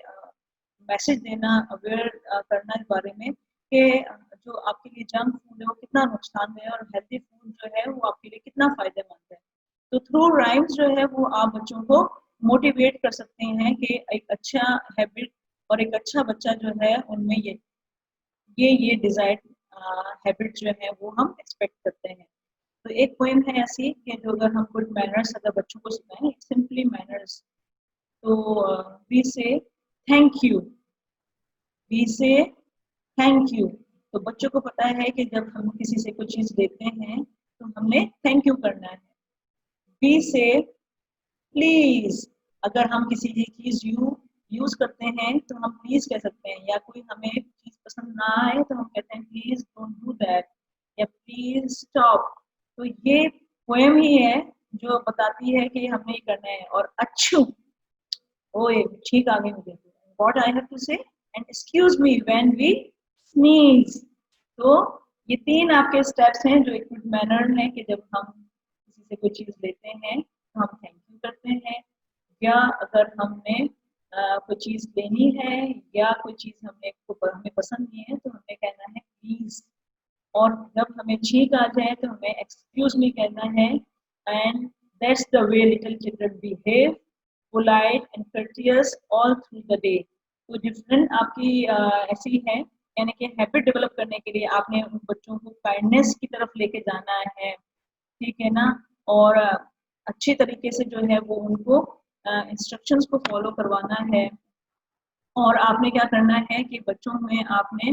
मैसेज देना, अवेयर करना इस बारे में कि जो आपके लिए जंक फूड है वो कितना नुकसानदेह है और हेल्दी फूड जो है वो आपके लिए कितना फ़ायदेमंद है। तो थ्रू राइम्स जो है वो आप बच्चों को मोटिवेट कर सकते हैं कि एक अच्छा हैबिट और एक अच्छा बच्चा जो है उनमें ये डिजायर्ड हैबिट जो है वो हम एक्सपेक्ट करते हैं। तो एक पोएम है ऐसी कि जो अगर हम गुड मैनर्स अगर बच्चों को सिखाएं, सिंपली मैनर्स, तो वी से थैंक यू, वी से थैंक यू। तो बच्चों को पता है कि जब हम किसी से कोई चीज़ लेते हैं तो हमने थैंक यू करना है। वी से प्लीज, अगर हम किसी चीज यूज करते हैं तो हम प्लीज कह सकते हैं, या कोई हमें चीज पसंद ना आए तो हम कहते हैं प्लीज डोंट डू दैट या प्लीज स्टॉप। तो ये पोएम ही है जो बताती है कि हमें ये करना है। और अच्छू, ओए ठीक आ गई मुझे, what I have to say, and excuse me when we sneeze. तो ये तीन आपके स्टेप्स हैं जो एक गुड मैनर है कि जब हम किसी से कोई चीज लेते हैं तो हम थैंक यू करते हैं, या अगर हमने कोई चीज लेनी है या कोई चीज हमें पसंद नहीं है तो हमें कहना है प्लीज। और जब हमें छींक आ जाए तो हमें एक्सक्यूज मी कहना है। And that's the way little children behave, polite and courteous all through the day. तो डिफरेंट आपकी ऐसी है, यानी कि हैबिट डेवलप करने के लिए आपने उन बच्चों को काइंडनेस की तरफ लेके जाना है, ठीक है ना। और अच्छे तरीके से जो है वो उनको इंस्ट्रक्शंस को फॉलो करवाना है। और आपने क्या करना है कि बच्चों में आपने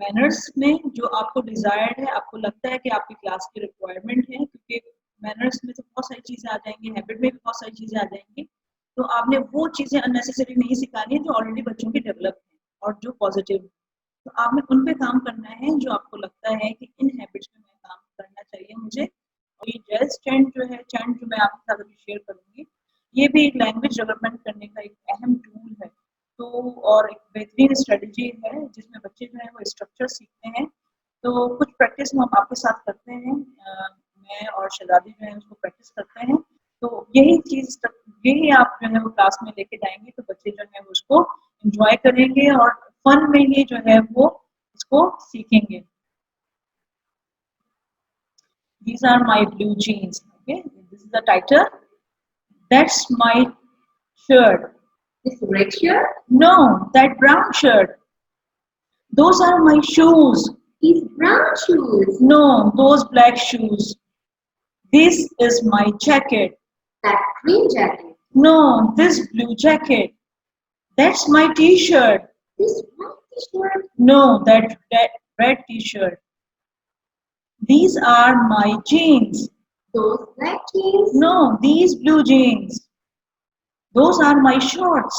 मैनर्स में जो आपको डिजायर्ड है, आपको लगता है कि आपकी क्लास की रिक्वायरमेंट है, क्योंकि मैनर्स में तो बहुत सारी चीज़ें आ जाएंगी, हैबिट में भी बहुत सारी चीज़ें आ जाएंगी। तो आपने वो चीज़ें अननेसेसरी नहीं सिखानी है जो ऑलरेडी बच्चों की डेवलप है। और जो पॉजिटिव। तो आपने उन पे काम करना है जो आपको लगता है कि इन हैबिट्स में मैं काम करना चाहिए मुझे। और ये जैज़ चैंट जो मैं आपके साथ अभी शेयर करूँगी, ये भी एक लैंग्वेज डेवलपमेंट करने का एक अहम टूल है। तो और एक बेहतरीन स्ट्रेटजी है जिसमें बच्चे जो हैं वो स्ट्रक्चर सीखते हैं। तो कुछ प्रैक्टिस हम आपके साथ करते हैं, मैं और शहज़ादी जो है उसको प्रैक्टिस करते हैं। तो यही आप जो है वो क्लास में लेके जाएँगे तो बच्चे जो है वो उसको एन्जॉय करेंगे और फन में ही जो है वो इसको सीखेंगे। These are my blue jeans. Okay, this is the title. That's my shirt. This red shirt? No, that brown shirt. Those are my shoes. These brown shoes. No, those black shoes. This is my jacket. That green jacket. No, this blue jacket. That's my t-shirt. This white t-shirt. No, that red t-shirt. These are my jeans. Those black jeans. No, these blue jeans. Those are my shorts.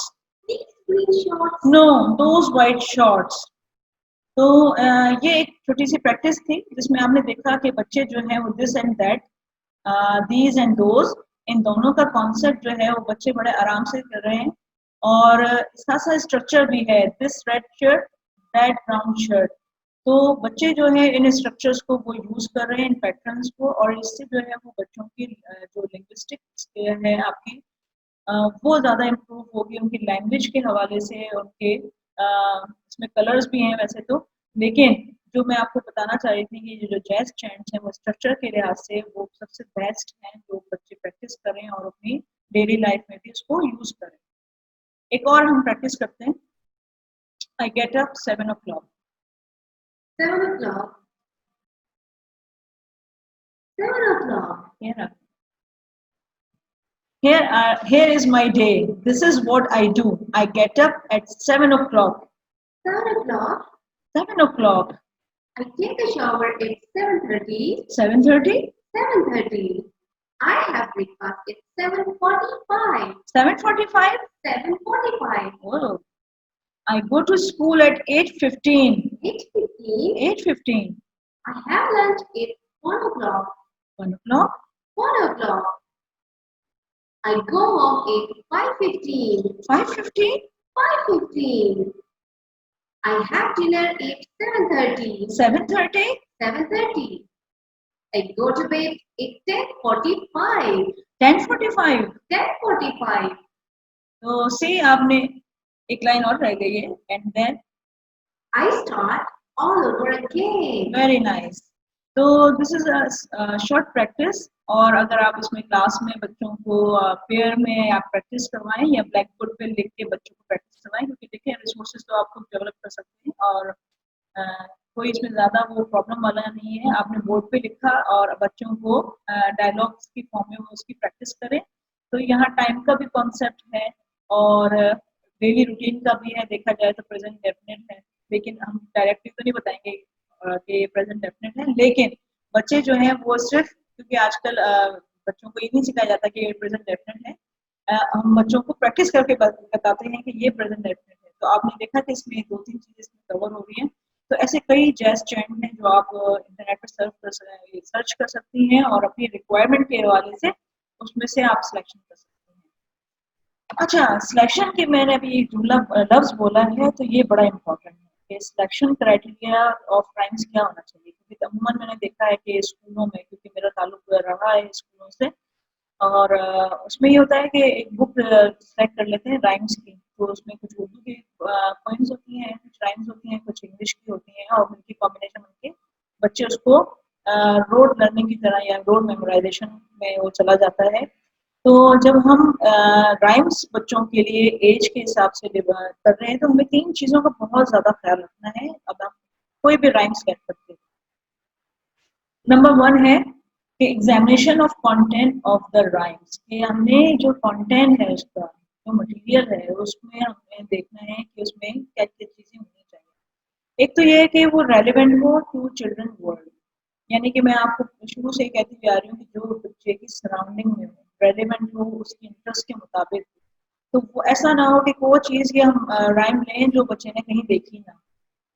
These green shorts. No, those white shorts. तो ये एक छोटी सी practice थी जिसमें आपने देखा कि बच्चे जो हैं वो this and that, these and those, इन दोनों का कॉन्सेप्ट जो है वो बच्चे बड़े आराम से कर रहे हैं। और इसका सा स्ट्रक्चर भी है, this red shirt, that brown shirt. तो बच्चे जो है इन स्ट्रक्चर्स को वो यूज कर रहे हैं, इन पैटर्न्स को, और इससे जो है वो बच्चों की जो लिंग्विस्टिक्स है आपकी, वो ज़्यादा इम्प्रूव होगी उनकी लैंग्वेज के हवाले से। उनके इसमें कलर्स भी हैं वैसे तो, लेकिन जो मैं आपको बताना चाह रही थी कि जो जैज़ चैंट्स हैं वो स्ट्रक्चर के लिहाज से वो सबसे बेस्ट हैं जो बच्चे प्रैक्टिस करें और अपनी डेली लाइफ में भी उसको यूज़ करें। एक और हम प्रैक्टिस करते हैं, I get up 7 o'clock। 7 o'clock. 7 o'clock. Here is my day. This is what I do. I get up at 7 o'clock. 7 o'clock. 7 o'clock. I take a shower at 7:30. 7:30. 7:30. I have breakfast at 7:45. 7:45. 7:45. Oh. I go to school at 8:15. 8:15. 8:15. I have lunch at 1 o'clock. 1 o'clock. 1 o'clock. I go home at 5:15. 5:15. 5:15. I have dinner at 7:30. 7:30. 7:30. I go to bed at 10:45. 10:45. 10:45. तो see आपने एक line और रह गई है, and then I start all over again. very nice. तो this is a short practice, और अगर आप इसमें क्लास में बच्चों को पेयर में आप प्रैक्टिस करवाएं या ब्लैक बोर्ड पे लिख के बच्चों को प्रैक्टिस करवाएं, क्योंकि देखिए रिसोर्सेज तो आप खुद डेवलप कर सकते हैं और कोई इसमें ज़्यादा वो प्रॉब्लम वाला नहीं है। आपने बोर्ड पे लिखा और बच्चों को डायलॉग्स की फॉर्म में वो उसकी प्रैक्टिस करें। तो यहाँ टाइम का भी कॉन्सेप्ट है और डेली रूटीन का भी है, देखा जाए तो प्रेजेंट डेफिनेट है, लेकिन हम डायरेक्टली तो नहीं बताएंगे कि प्रेजेंट डेफिनेट है। लेकिन बच्चे जो हैं वो सिर्फ, क्योंकि आजकल बच्चों को ये नहीं सिखाया जाता कि ये प्रेजेंट डेफिनेट है, हम बच्चों को प्रैक्टिस करके बताते हैं कि ये प्रेजेंट डेफिनेट है। तो आपने देखा कि इसमें 2-3 चीज़ें इसमें कवर हो रही हैं। तो ऐसे कई जैज़ चैंट हैं जो आप इंटरनेट पर सर्च कर सकती हैं और अपनी रिक्वायरमेंट के हवाले से उसमें से आप सिलेक्शन कर सकते हैं। अच्छा, सिलेक्शन के मैंने अभी एक जुमला लफ्ज़ बोला है तो ये बड़ा इम्पोर्टेंट है कि सिलेक्शन क्राइटेरिया ऑफ राइम्स क्या होना चाहिए, क्योंकि अमूमन मैंने देखा है कि स्कूलों में, क्योंकि मेरा ताल्लुक रहा है स्कूलों से, और उसमें ये होता है कि एक बुक सेलेक्ट कर लेते हैं राइम्स की, तो उसमें कुछ उर्दू की पोइम्स होती हैं, कुछ राइम्स होती हैं, कुछ इंग्लिश की होती हैं, और उनकी कॉम्बिनेशन उनके बच्चे उसको रोड लर्निंग की तरह या रोड मेमोराइजेशन में वो चला जाता है। तो जब हम राइम्स बच्चों के लिए एज के हिसाब से कर रहे हैं तो हमें 3 चीज़ों का बहुत ज़्यादा ख्याल रखना है। अब हम कोई भी राइम्स सेलेक्ट करते हैं, नंबर 1 है कि examination of content of the rhymes, कि हमने जो कंटेंट है उसका, जो मटेरियल है उसमें हमें देखना है कि उसमें क्या क्या चीज़ें होनी चाहिए। एक तो ये है कि वो रेलिवेंट हो टू चिल्ड्रन वर्ल्ड, यानी कि मैं आपको शुरू से ही कहती हुई आ रही हूँ कि जो बच्चे की सराउंडिंग में हो, रेलिवेंट हो, उसकी इंटरेस्ट के मुताबिक, तो वो ऐसा ना हो कि वो चीज़ की हम राइम लें जो बच्चे ने कहीं देखी ना,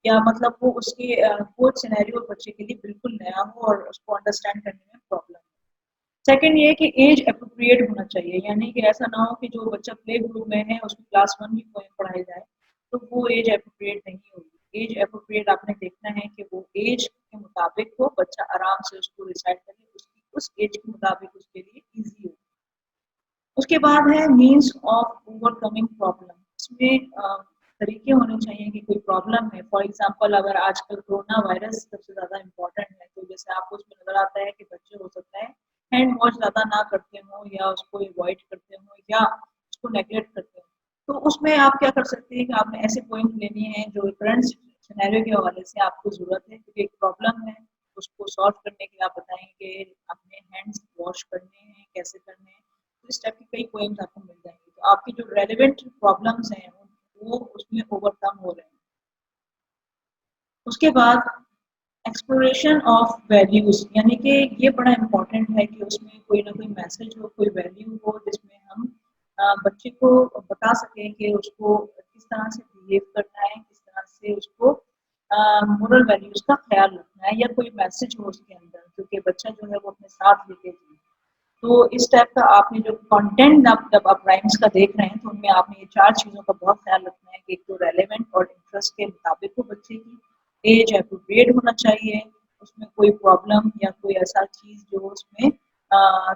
या मतलब वो उसके वो सिनेरियो बच्चे के लिए बिल्कुल नया हो और उसको अंडरस्टैंड करने में प्रॉब्लम। सेकंड ये कि एज एप्रोप्रिएट होना चाहिए, यानी कि ऐसा ना हो कि जो बच्चा प्ले ग्रुप में है उसको क्लास 1 की पोएम पढ़ाई जाए, तो वो एज एप्रोप्रिएट नहीं होगी। एज एप्रोप्रिएट आपने देखना है कि वो एज के मुताबिक हो, बच्चा आराम से उसको रिसाइट करे, उसकी उस एज के मुताबिक उसके लिए ईज़ी हो। उसके बाद है मीन्स ऑफ ओवरकमिंग प्रॉब्लम। इसमें तरीके होने चाहिए कि कोई प्रॉब्लम है, फॉर एग्जांपल अगर आजकल कोरोना वायरस सबसे ज़्यादा इम्पोर्टेंट है, तो जैसे आपको उसमें नज़र आता है कि बच्चे हो सकता है हैंड वॉश ज़्यादा ना करते हों या उसको अवॉइड करते हों या उसको नेगलेक्ट करते हों। तो उसमें आप क्या कर सकते हैं कि आपने ऐसे पॉइंट लेने हैं जो करंट सिनेरियो के हवाले से आपको ज़रूरत है, क्योंकि एक प्रॉब्लम है, उसको सॉल्व करने के लिए आप बताएंगे कि अपने हैंड्स वॉश करने हैं, कैसे करने हैं। तो इस टाइप की कई पॉइंट्स आपको मिल जाएंगे, तो आपकी जो रेलिवेंट प्रॉब्लम्स हैं वो उसमें ओवरकम हो रहे हैं। उसके बाद एक्सप्लोरेशन ऑफ वैल्यूज, यानी कि ये बड़ा इम्पोर्टेंट है कि उसमें कोई ना कोई मैसेज हो, कोई वैल्यू हो जिसमें हम बच्चे को बता सकें कि उसको किस तरह से बिहेव करना है, किस तरह से उसको मोरल वैल्यूज का ख्याल रखना है, या कोई मैसेज हो उसके अंदर, क्योंकि बच्चा जो है वो अपने साथ लेके जाए। तो इस टाइप का आपने जो कंटेंट आप जब आप राइम्स का देख रहे हैं तो उनमें आपने ये 4 चीज़ों का बहुत ख्याल रखना है कि एक तो रेलेवेंट और इंटरेस्ट के मुताबिक हो बच्चे की, एज एप्रोप्रिएट होना चाहिए, उसमें कोई प्रॉब्लम या कोई ऐसा चीज़ जो उसमें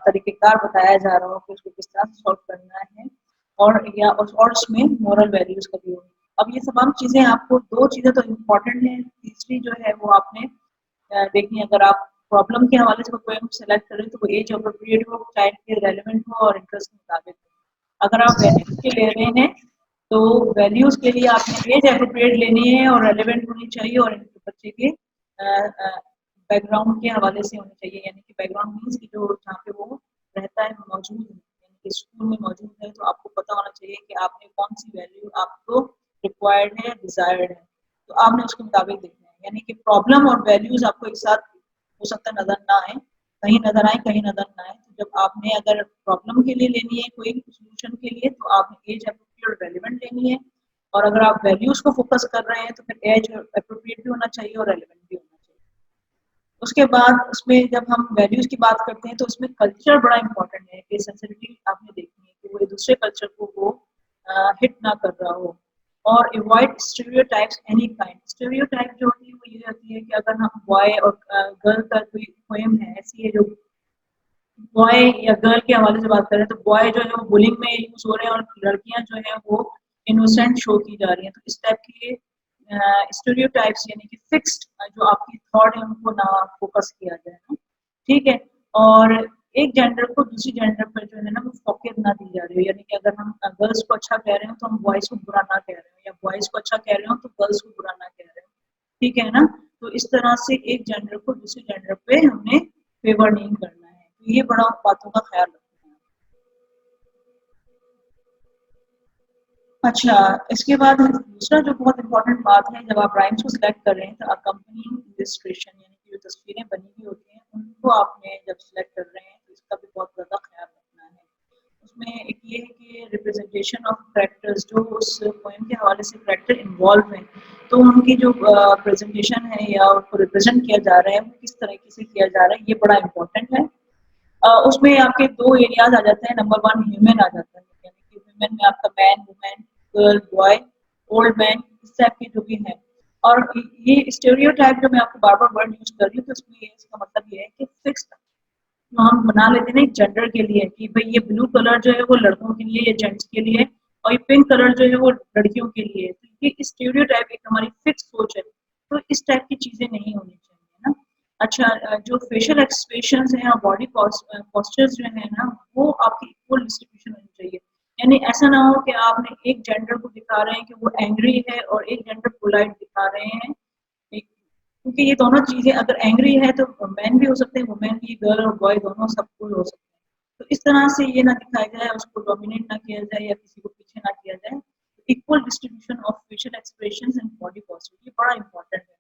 तरीक़ेकार बताया जा रहा हो कि उसको किस तरह से सॉल्व करना है, और उसमें मोरल वैल्यूज़ का भी हो। अब ये तमाम चीज़ें आपको 2 चीज़ें तो इम्पोर्टेंट हैं, तीसरी जो है वो आपने देखिए अगर आप प्रॉब्लम के हवाले से कोई पोएम सेलेक्ट करें तो वो एज अप्रोप्रिएट हो, चाइल्ड के रेलेवेंट हो और इंटरेस्ट के मुताबिक हो। अगर आप वैल्यूज के ले रहे हैं तो वैल्यूज के लिए आपने एज अप्रोप्रिएट लेनी है और रेलेवेंट होनी चाहिए और बच्चे के बैकग्राउंड के हवाले से होनी चाहिए, यानी कि बैकग्राउंड मीन्स कि जो जहाँ पे वो रहता है मौजूद है, यानी कि स्कूल में मौजूद है, तो आपको पता होना चाहिए कि आपने कौन सी वैल्यू आपको रिक्वायर्ड है, डिजायर्ड है, तो आपने उसके मुताबिक देखना है। यानी कि प्रॉब्लम और वैल्यूज आपको एक साथ हो सकता है नजर ना आए, कहीं नजर आए कहीं नजर ना आए। तो जब आपने अगर प्रॉब्लम के लिए लेनी है कोई सोल्यूशन के लिए तो आपने एज एप्रोप्रिएट और रेलिवेंट लेनी है, और अगर आप वैल्यूज को फोकस कर रहे हैं तो फिर एज एप्रोप्रिएट भी होना चाहिए और रेलिवेंट भी होना चाहिए। उसके बाद उसमें जब हम वैल्यूज की बात करते हैं तो उसमें कल्चर बड़ा इंपॉर्टेंट है कि सेंसिटिविटी आपने देखनी है कि वो दूसरे कल्चर को वो हिट ना कर रहा हो, और avoid stereotypes any kind. Stereotype जो होती है वो ये होती है कि अगर हम बॉय और गर्ल का कोई पोएम है ऐसी है जो बॉय या गर्ल के हवाले से बात करें तो बॉय जो है वो बुलिंग में यूज हो रहे हैं और लड़कियां जो है वो इनोसेंट शो की जा रही हैं, तो इस टाइप के स्टीरियोटाइप्स यानी कि फिक्स्ड जो आपकी थॉट है उनको ना फोकस किया जाए ना, ठीक है। और एक जेंडर को दूसरी जेंडर पर जो है ना वो फोकस ना दी जा रही हो, यानी कि अगर हम गर्ल्स को अच्छा कह रहे हो तो हम बॉयज को बुरा ना कह रहे हो, या बॉयज को अच्छा कह रहे हो तो गर्ल्स को बुरा ना कह रहे हो, ठीक है ना। तो इस तरह से एक जेंडर को दूसरे जेंडर पे हमने फेवर नहीं करना है, तो ये बड़ा बातों का ख्याल रखना है। अच्छा, इसके बाद दूसरा जो बहुत इम्पोर्टेंट बात है जब आप राइम्स को सिलेक्ट कर रहे हैं तो अकम्पनिंग इलस्ट्रेशन यानी कि जो तस्वीरें बनी हुई होती हैं उनको आपने जब सिलेक्ट कर रहे हैं तो इसका भी बहुत ज़्यादा ख्याल रखना है। उसमें एक ये है कि रिप्रेजेंटेशन ऑफ कैरेक्टर्स, जो उस पोएम के हवाले से कैरेक्टर इन्वॉल्व हैं तो उनकी जो प्रेजेंटेशन है या उनको रिप्रेजेंट किया जा रहा है वो किस तरीके से किया जा रहा है ये बड़ा इम्पोर्टेंट है। उसमें आपके 2 एरियाज़ आ जाते हैं, नंबर 1 ह्यूमन आ जाता है, यानी कि ह्यूमन में आपका man, woman, girl, boy, old man, इस टाइप के जो भी हैं। और ये स्टेरियोटाइप जो मैं आपको बार-बार वर्ड यूज़ कर रही हूँ तो इसमें ये इसका मतलब ये है कि फिक्स्ड जो हम बना लेते हैं ना एक जेंडर के लिए कि भई ये ब्लू कलर जो है वो लड़कों के लिए या जेंट्स के लिए और ये पिंक कलर जो है वो लड़कियों के लिए है। तो ये स्टेरियोटाइप एक हमारी फिक्स सोच है। तो इस टाइप की चीज़ें नहीं होनी चाहिए ना। अच्छा जो फेशियल एक्सप्रेशंस हैं और बॉडी पोस्चर्स जो हैं ना वो आपकी इक्वल डिस्ट्रीब्यूशन होनी चाहिए। यानी ऐसा ना हो कि आपने एक जेंडर को दिखा रहे हैं कि वो एंग्री है और एक जेंडर पोलाइट दिखा रहे हैं। एक क्योंकि ये दोनों चीज़ें अगर एंग्री है तो मैन भी हो सकते हैं, वुमेन भी, गर्ल और बॉय दोनों सब कोई हो सकते हैं। तो इस तरह से ये ना दिखाया जाए, उसको डोमिनेट ना किया जाए या किसी को पीछे ना किया जाए। Equal distribution of facial expressions and body posture ये बड़ा इंपॉर्टेंट है।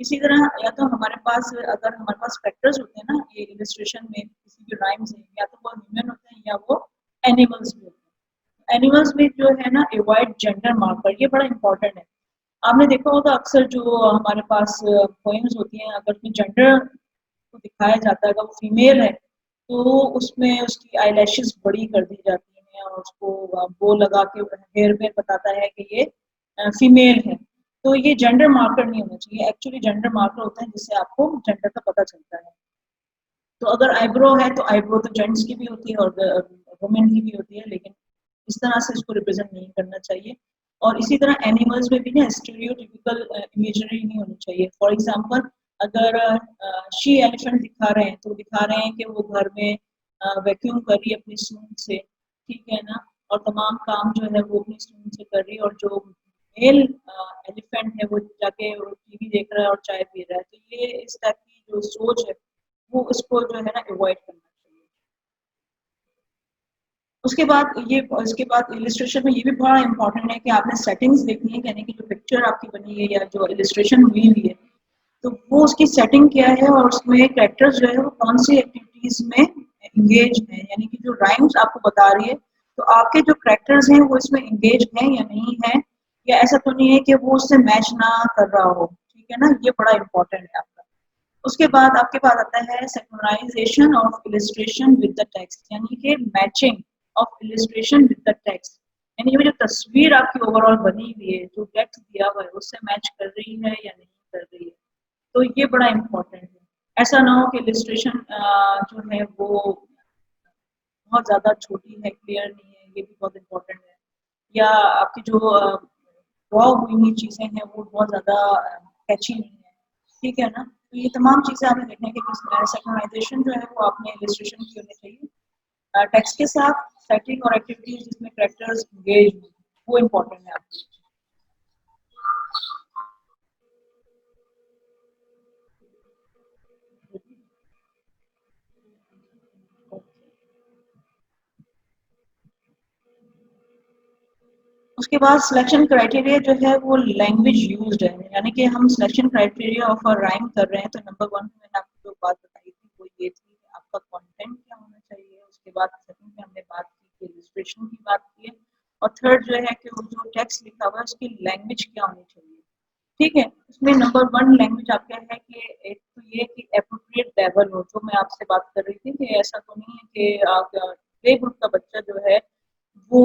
इसी तरह या तो हमारे पास अगर हमारे पास फैक्टर्स होते हैं ना ये इलस्ट्रेशन में किसी भी राइम्स हैं, या तो वो ह्यूमन होते हैं या वो एनिमल्स भी होते हैं। एनिमल्स में जो है ना अवॉइड जेंडर मार्कर, ये बड़ा इंपॉर्टेंट है। आपने देखा होगा अक्सर जो हमारे पास पोएम्स होती हैं, अगर उसमें जेंडर को दिखाया जाता है, अगर वो फीमेल है तो उसमें उसकी आईलैशेस बड़ी कर दी जाती हैं और उसको वो लगा के हेयर में बताता है कि ये फीमेल है। तो ये जेंडर मार्कर नहीं होना चाहिए, एक्चुअली जेंडर मार्कर होता है जिससे आपको जेंडर का पता चलता है। तो अगर आईब्रो है तो आईब्रो तो जेंट्स की भी होती है और वुमेन की भी होती है, लेकिन इस तरह से इसको रिप्रेजेंट नहीं करना चाहिए। और इसी तरह एनिमल्स में भी ना स्टीरियोटिपिकल इमेजरी नहीं होनी चाहिए। फॉर एग्जांपल अगर शी एलिफेंट दिखा रहे हैं तो दिखा रहे हैं कि वो घर में वैक्यूम कर रही है अपनी सूंड से, ठीक है ना, और तमाम काम जो है वो अपनी सूंड से कर रही है, और जो मेल एलिफेंट है वो जाके टीवी देख रहा है और चाय पी रहा है। तो ये इस टाइप की जो सोच है वो इसको जो है ना अवॉइड करना चाहिए। उसके बाद ये इसके बाद इलिस्ट्रेशन में ये भी बड़ा इंपॉर्टेंट है कि आपने सेटिंग्स देखनी है, यानी कि जो पिक्चर आपकी बनी है या जो इलिस्ट्रेशन हुई हुई है तो वो उसकी सेटिंग क्या है और उसमें कैरेक्टर्स जो है वो कौन सी एक्टिविटीज में इंगेज है, यानी कि जो राइम्स आपको बता रही है तो आपके जो कैरेक्टर्स हैं वो इसमें इंगेज हैं या नहीं है, या ऐसा तो नहीं है कि वो उससे मैच ना कर रहा हो, ठीक है ना, ये बड़ा इंपॉर्टेंट है आपका। उसके बाद आपके पास आता है synchronization of illustration with the text, यानी कि matching of illustration with the text, यानी ये जो तस्वीर आपकी ओवरऑल बनी हुई है, जो टेक्स्ट दिया हुआ है उससे मैच कर रही है या नहीं कर रही है। तो ये बड़ा इम्पोर्टेंट है। ऐसा ना हो कि इलिस्ट्रेशन जो है वो बहुत ज़्यादा छोटी है, क्लियर नहीं है, ये भी बहुत इम्पोर्टेंट है। या आपकी जो ड्रॉ हुई हुई चीज़ें हैं वो बहुत ज़्यादा कैची नहीं है, ठीक है ना। तो ये तमाम चीज़ें आपने देखने की सिंक्रोनाइजेशन जो है वो आपने इलिस्ट्रेशन की होनी चाहिए टेक्स्ट के साथ, सेटिंग और एक्टिविटीज जिसमें कैरेक्टर्स एंगेज वो इम्पोर्टेंट है आपकी। उसके बाद सिलेक्शन क्राइटेरिया जो है वो लैंग्वेज यूज्ड है, यानी कि हम selection criteria of a rhyme कर रहे हैं तो नंबर वन में मैंने आपको जो बात बताई थी वो ये थी कि आपका कंटेंट क्या होना चाहिए। उसके बाद सेकंड में हमने बात की कि इलस्ट्रेशन की बात की है, और थर्ड जो है कि वो जो टेक्स्ट लिखा हुआ है उसकी लैंग्वेज क्या होनी चाहिए, ठीक है। उसमें नंबर वन लैंग्वेज आपका है कि एक तो ये कि एप्रोप्रिएट लेवल हो, जो मैं आपसे बात कर रही थी कि ऐसा तो नहीं है कि आप प्ले ग्रुप का बच्चा जो है वो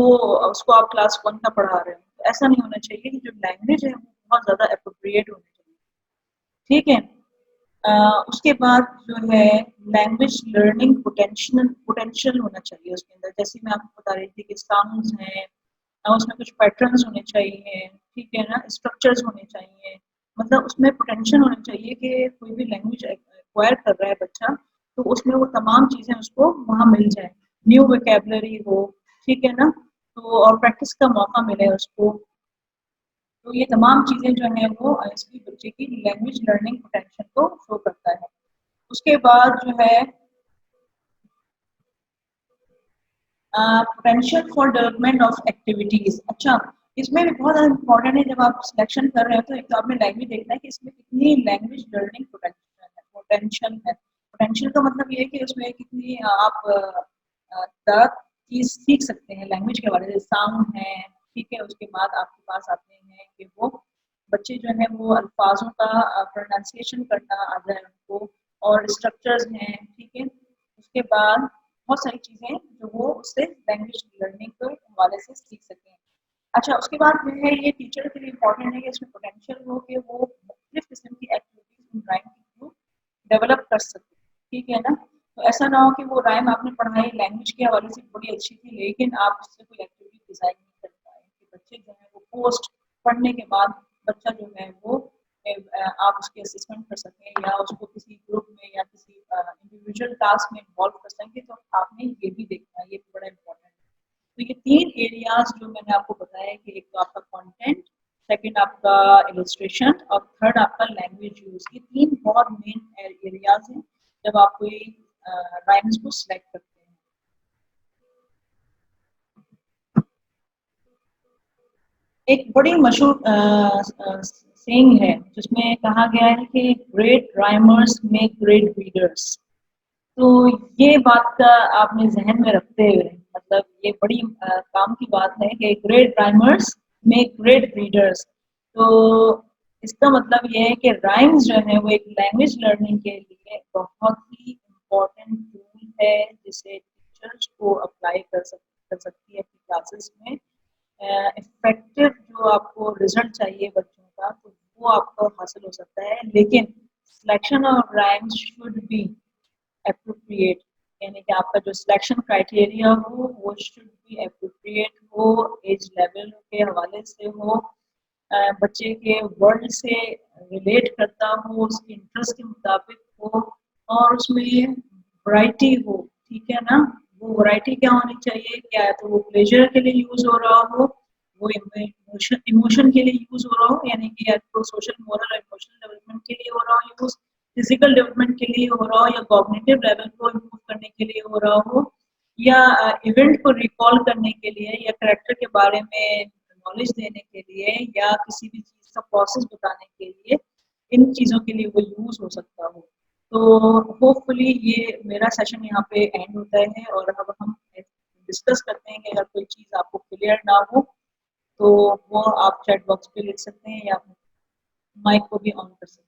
उसको आप क्लास वन का पढ़ा रहे हो, तो ऐसा नहीं होना चाहिए कि जो लैंग्वेज है वो बहुत ज़्यादा अप्रोप्रिएट होनी चाहिए, ठीक है। उसके बाद जो है लैंग्वेज लर्निंग पोटेंशियल पोटेंशियल होना चाहिए उसके अंदर, जैसे मैं आपको बता रही थी कि साउंड्स हैं, उसमें कुछ पैटर्न्स होने चाहिए, ठीक है ना, स्ट्रक्चर्स होने चाहिए, मतलब उसमें पोटेंशियल होना चाहिए कि कोई भी लैंग्वेज एक्वायर कर रहा है बच्चा तो उसमें वो तमाम चीज़ें उसको वहाँ मिल जाए, न्यू वोकेबलरी हो, ठीक है ना, तो और प्रैक्टिस का मौका मिले उसको। तो ये तमाम चीज़ें जो हैं वो इसकी बच्चे की लैंग्वेज लर्निंग पोटेंशियल को शो करता है। उसके बाद जो है potential for development of activities. अच्छा, इसमें भी बहुत ज़्यादा इंपॉर्टेंट है, जब आप सिलेक्शन कर रहे हो तो एक तो आपने लैंग्वेज देखना है कि इसमें कितनी लैंग्वेज लर्निंग पोटेंशियल का मतलब ये है कि उसमें कितनी आप ज़्यादा चीज़ सीख सकते हैं लैंग्वेज के हवाले से, साउंड है, ठीक है। उसके बाद आपके पास आते हैं कि वो बच्चे जो है वो अल्फाजों का प्रोनाउंसिएशन करना आ जाए उनको, और स्ट्रक्चर्स हैं, ठीक है। उसके बाद बहुत सारी चीज़ें जो वो उससे लैंग्वेज लर्निंग के हवाले से सीख सकें। अच्छा, उसके बाद जो है ये टीचर के लिए इम्पोर्टेंट है कि इसमें पोटेंशियल हो कि वो मुख्तलिफ किस्म की एक्टिविटीज ड्राइंग के थ्रू डेवलप कर सके, ठीक है ना। तो ऐसा ना हो कि वो राइम आपने पढ़ाई लैंग्वेज के हवाले से बड़ी अच्छी थी लेकिन आप उससे कोई एक्टिविटी डिजाइन नहीं कर पाए, कि बच्चे जो है वो पोस्ट पढ़ने के बाद बच्चा जो है वो आप उसकी असिस्टेंट कर सकें या उसको किसी ग्रुप में या किसी इंडिविजुअल टास्क में इन्वॉल्व कर सकें, तो आपने ये भी देखना है, ये भी बड़ा इंपॉर्टेंट है। तो ये तीन एरियाज जो मैंने आपको बताया कि एक तो आपका कंटेंट, सेकंड आपका इलस्ट्रेशन और थर्ड आपका लैंग्वेज यूज, ये तीन बहुत मेन एरियाज हैं जब आप कोई राइम्स को सिलेक्ट करते हैं। एक बड़ी मशहूर सेइंग है जिसमें कहा गया है कि ग्रेट राइमर्स मेक ग्रेट रीडर्स। तो ये बात का आपने जहन में रखते हुए मतलब ये बड़ी काम की बात है कि ग्रेट राइमर्स मेक ग्रेट रीडर्स। तो इसका मतलब ये है कि राइम्स जो है वो एक लैंग्वेज लर्निंग के लिए बहुत ही इम्पोर्टेंट टूल है, जिसे टीचर्स को अप्लाई कर सकती है अपनी क्लासेस में। इफेक्टिव जो आपको रिजल्ट चाहिए बच्चों का, तो वो आपको हासिल हो सकता है, लेकिन selection of rhymes should be appropriate, यानी कि आपका जो सिलेक्शन क्राइटेरिया हो वो शुड बी एप्रोप्रिएट हो, एज लेवल के हवाले से हो, बच्चे के वर्ल्ड से रिलेट करता हो, उसके इंटरेस्ट के मुताबिक हो, और उसमें वैरायटी हो। ठीक है ना? वो वैरायटी क्या होनी चाहिए, क्या है तो वो प्लेजर के लिए यूज हो रहा हो, वो इमोशन इमोशन के लिए यूज हो रहा हो, यानी कि या तो सोशल मोरल और इमोशनल डेवलपमेंट के लिए हो रहा हो यूज, फिजिकल डेवलपमेंट के लिए हो रहा हो, या कॉग्निटिव लेवल को इम्प्रूव करने के लिए हो रहा हो, या इवेंट को रिकॉल करने के लिए, या करेक्टर के बारे में नॉलेज देने के लिए, या किसी भी चीज़ का प्रोसेस बताने के लिए, इन चीज़ों के लिए वो यूज़ हो सकता हो। तो होपफुली ये मेरा सेशन यहाँ पे एंड होता है, और अब हम डिस्कस करते हैं कि अगर कोई चीज़ आपको क्लियर ना हो तो वो आप चैट बॉक्स पे लिख सकते हैं, या माइक को भी ऑन कर सकते हैं।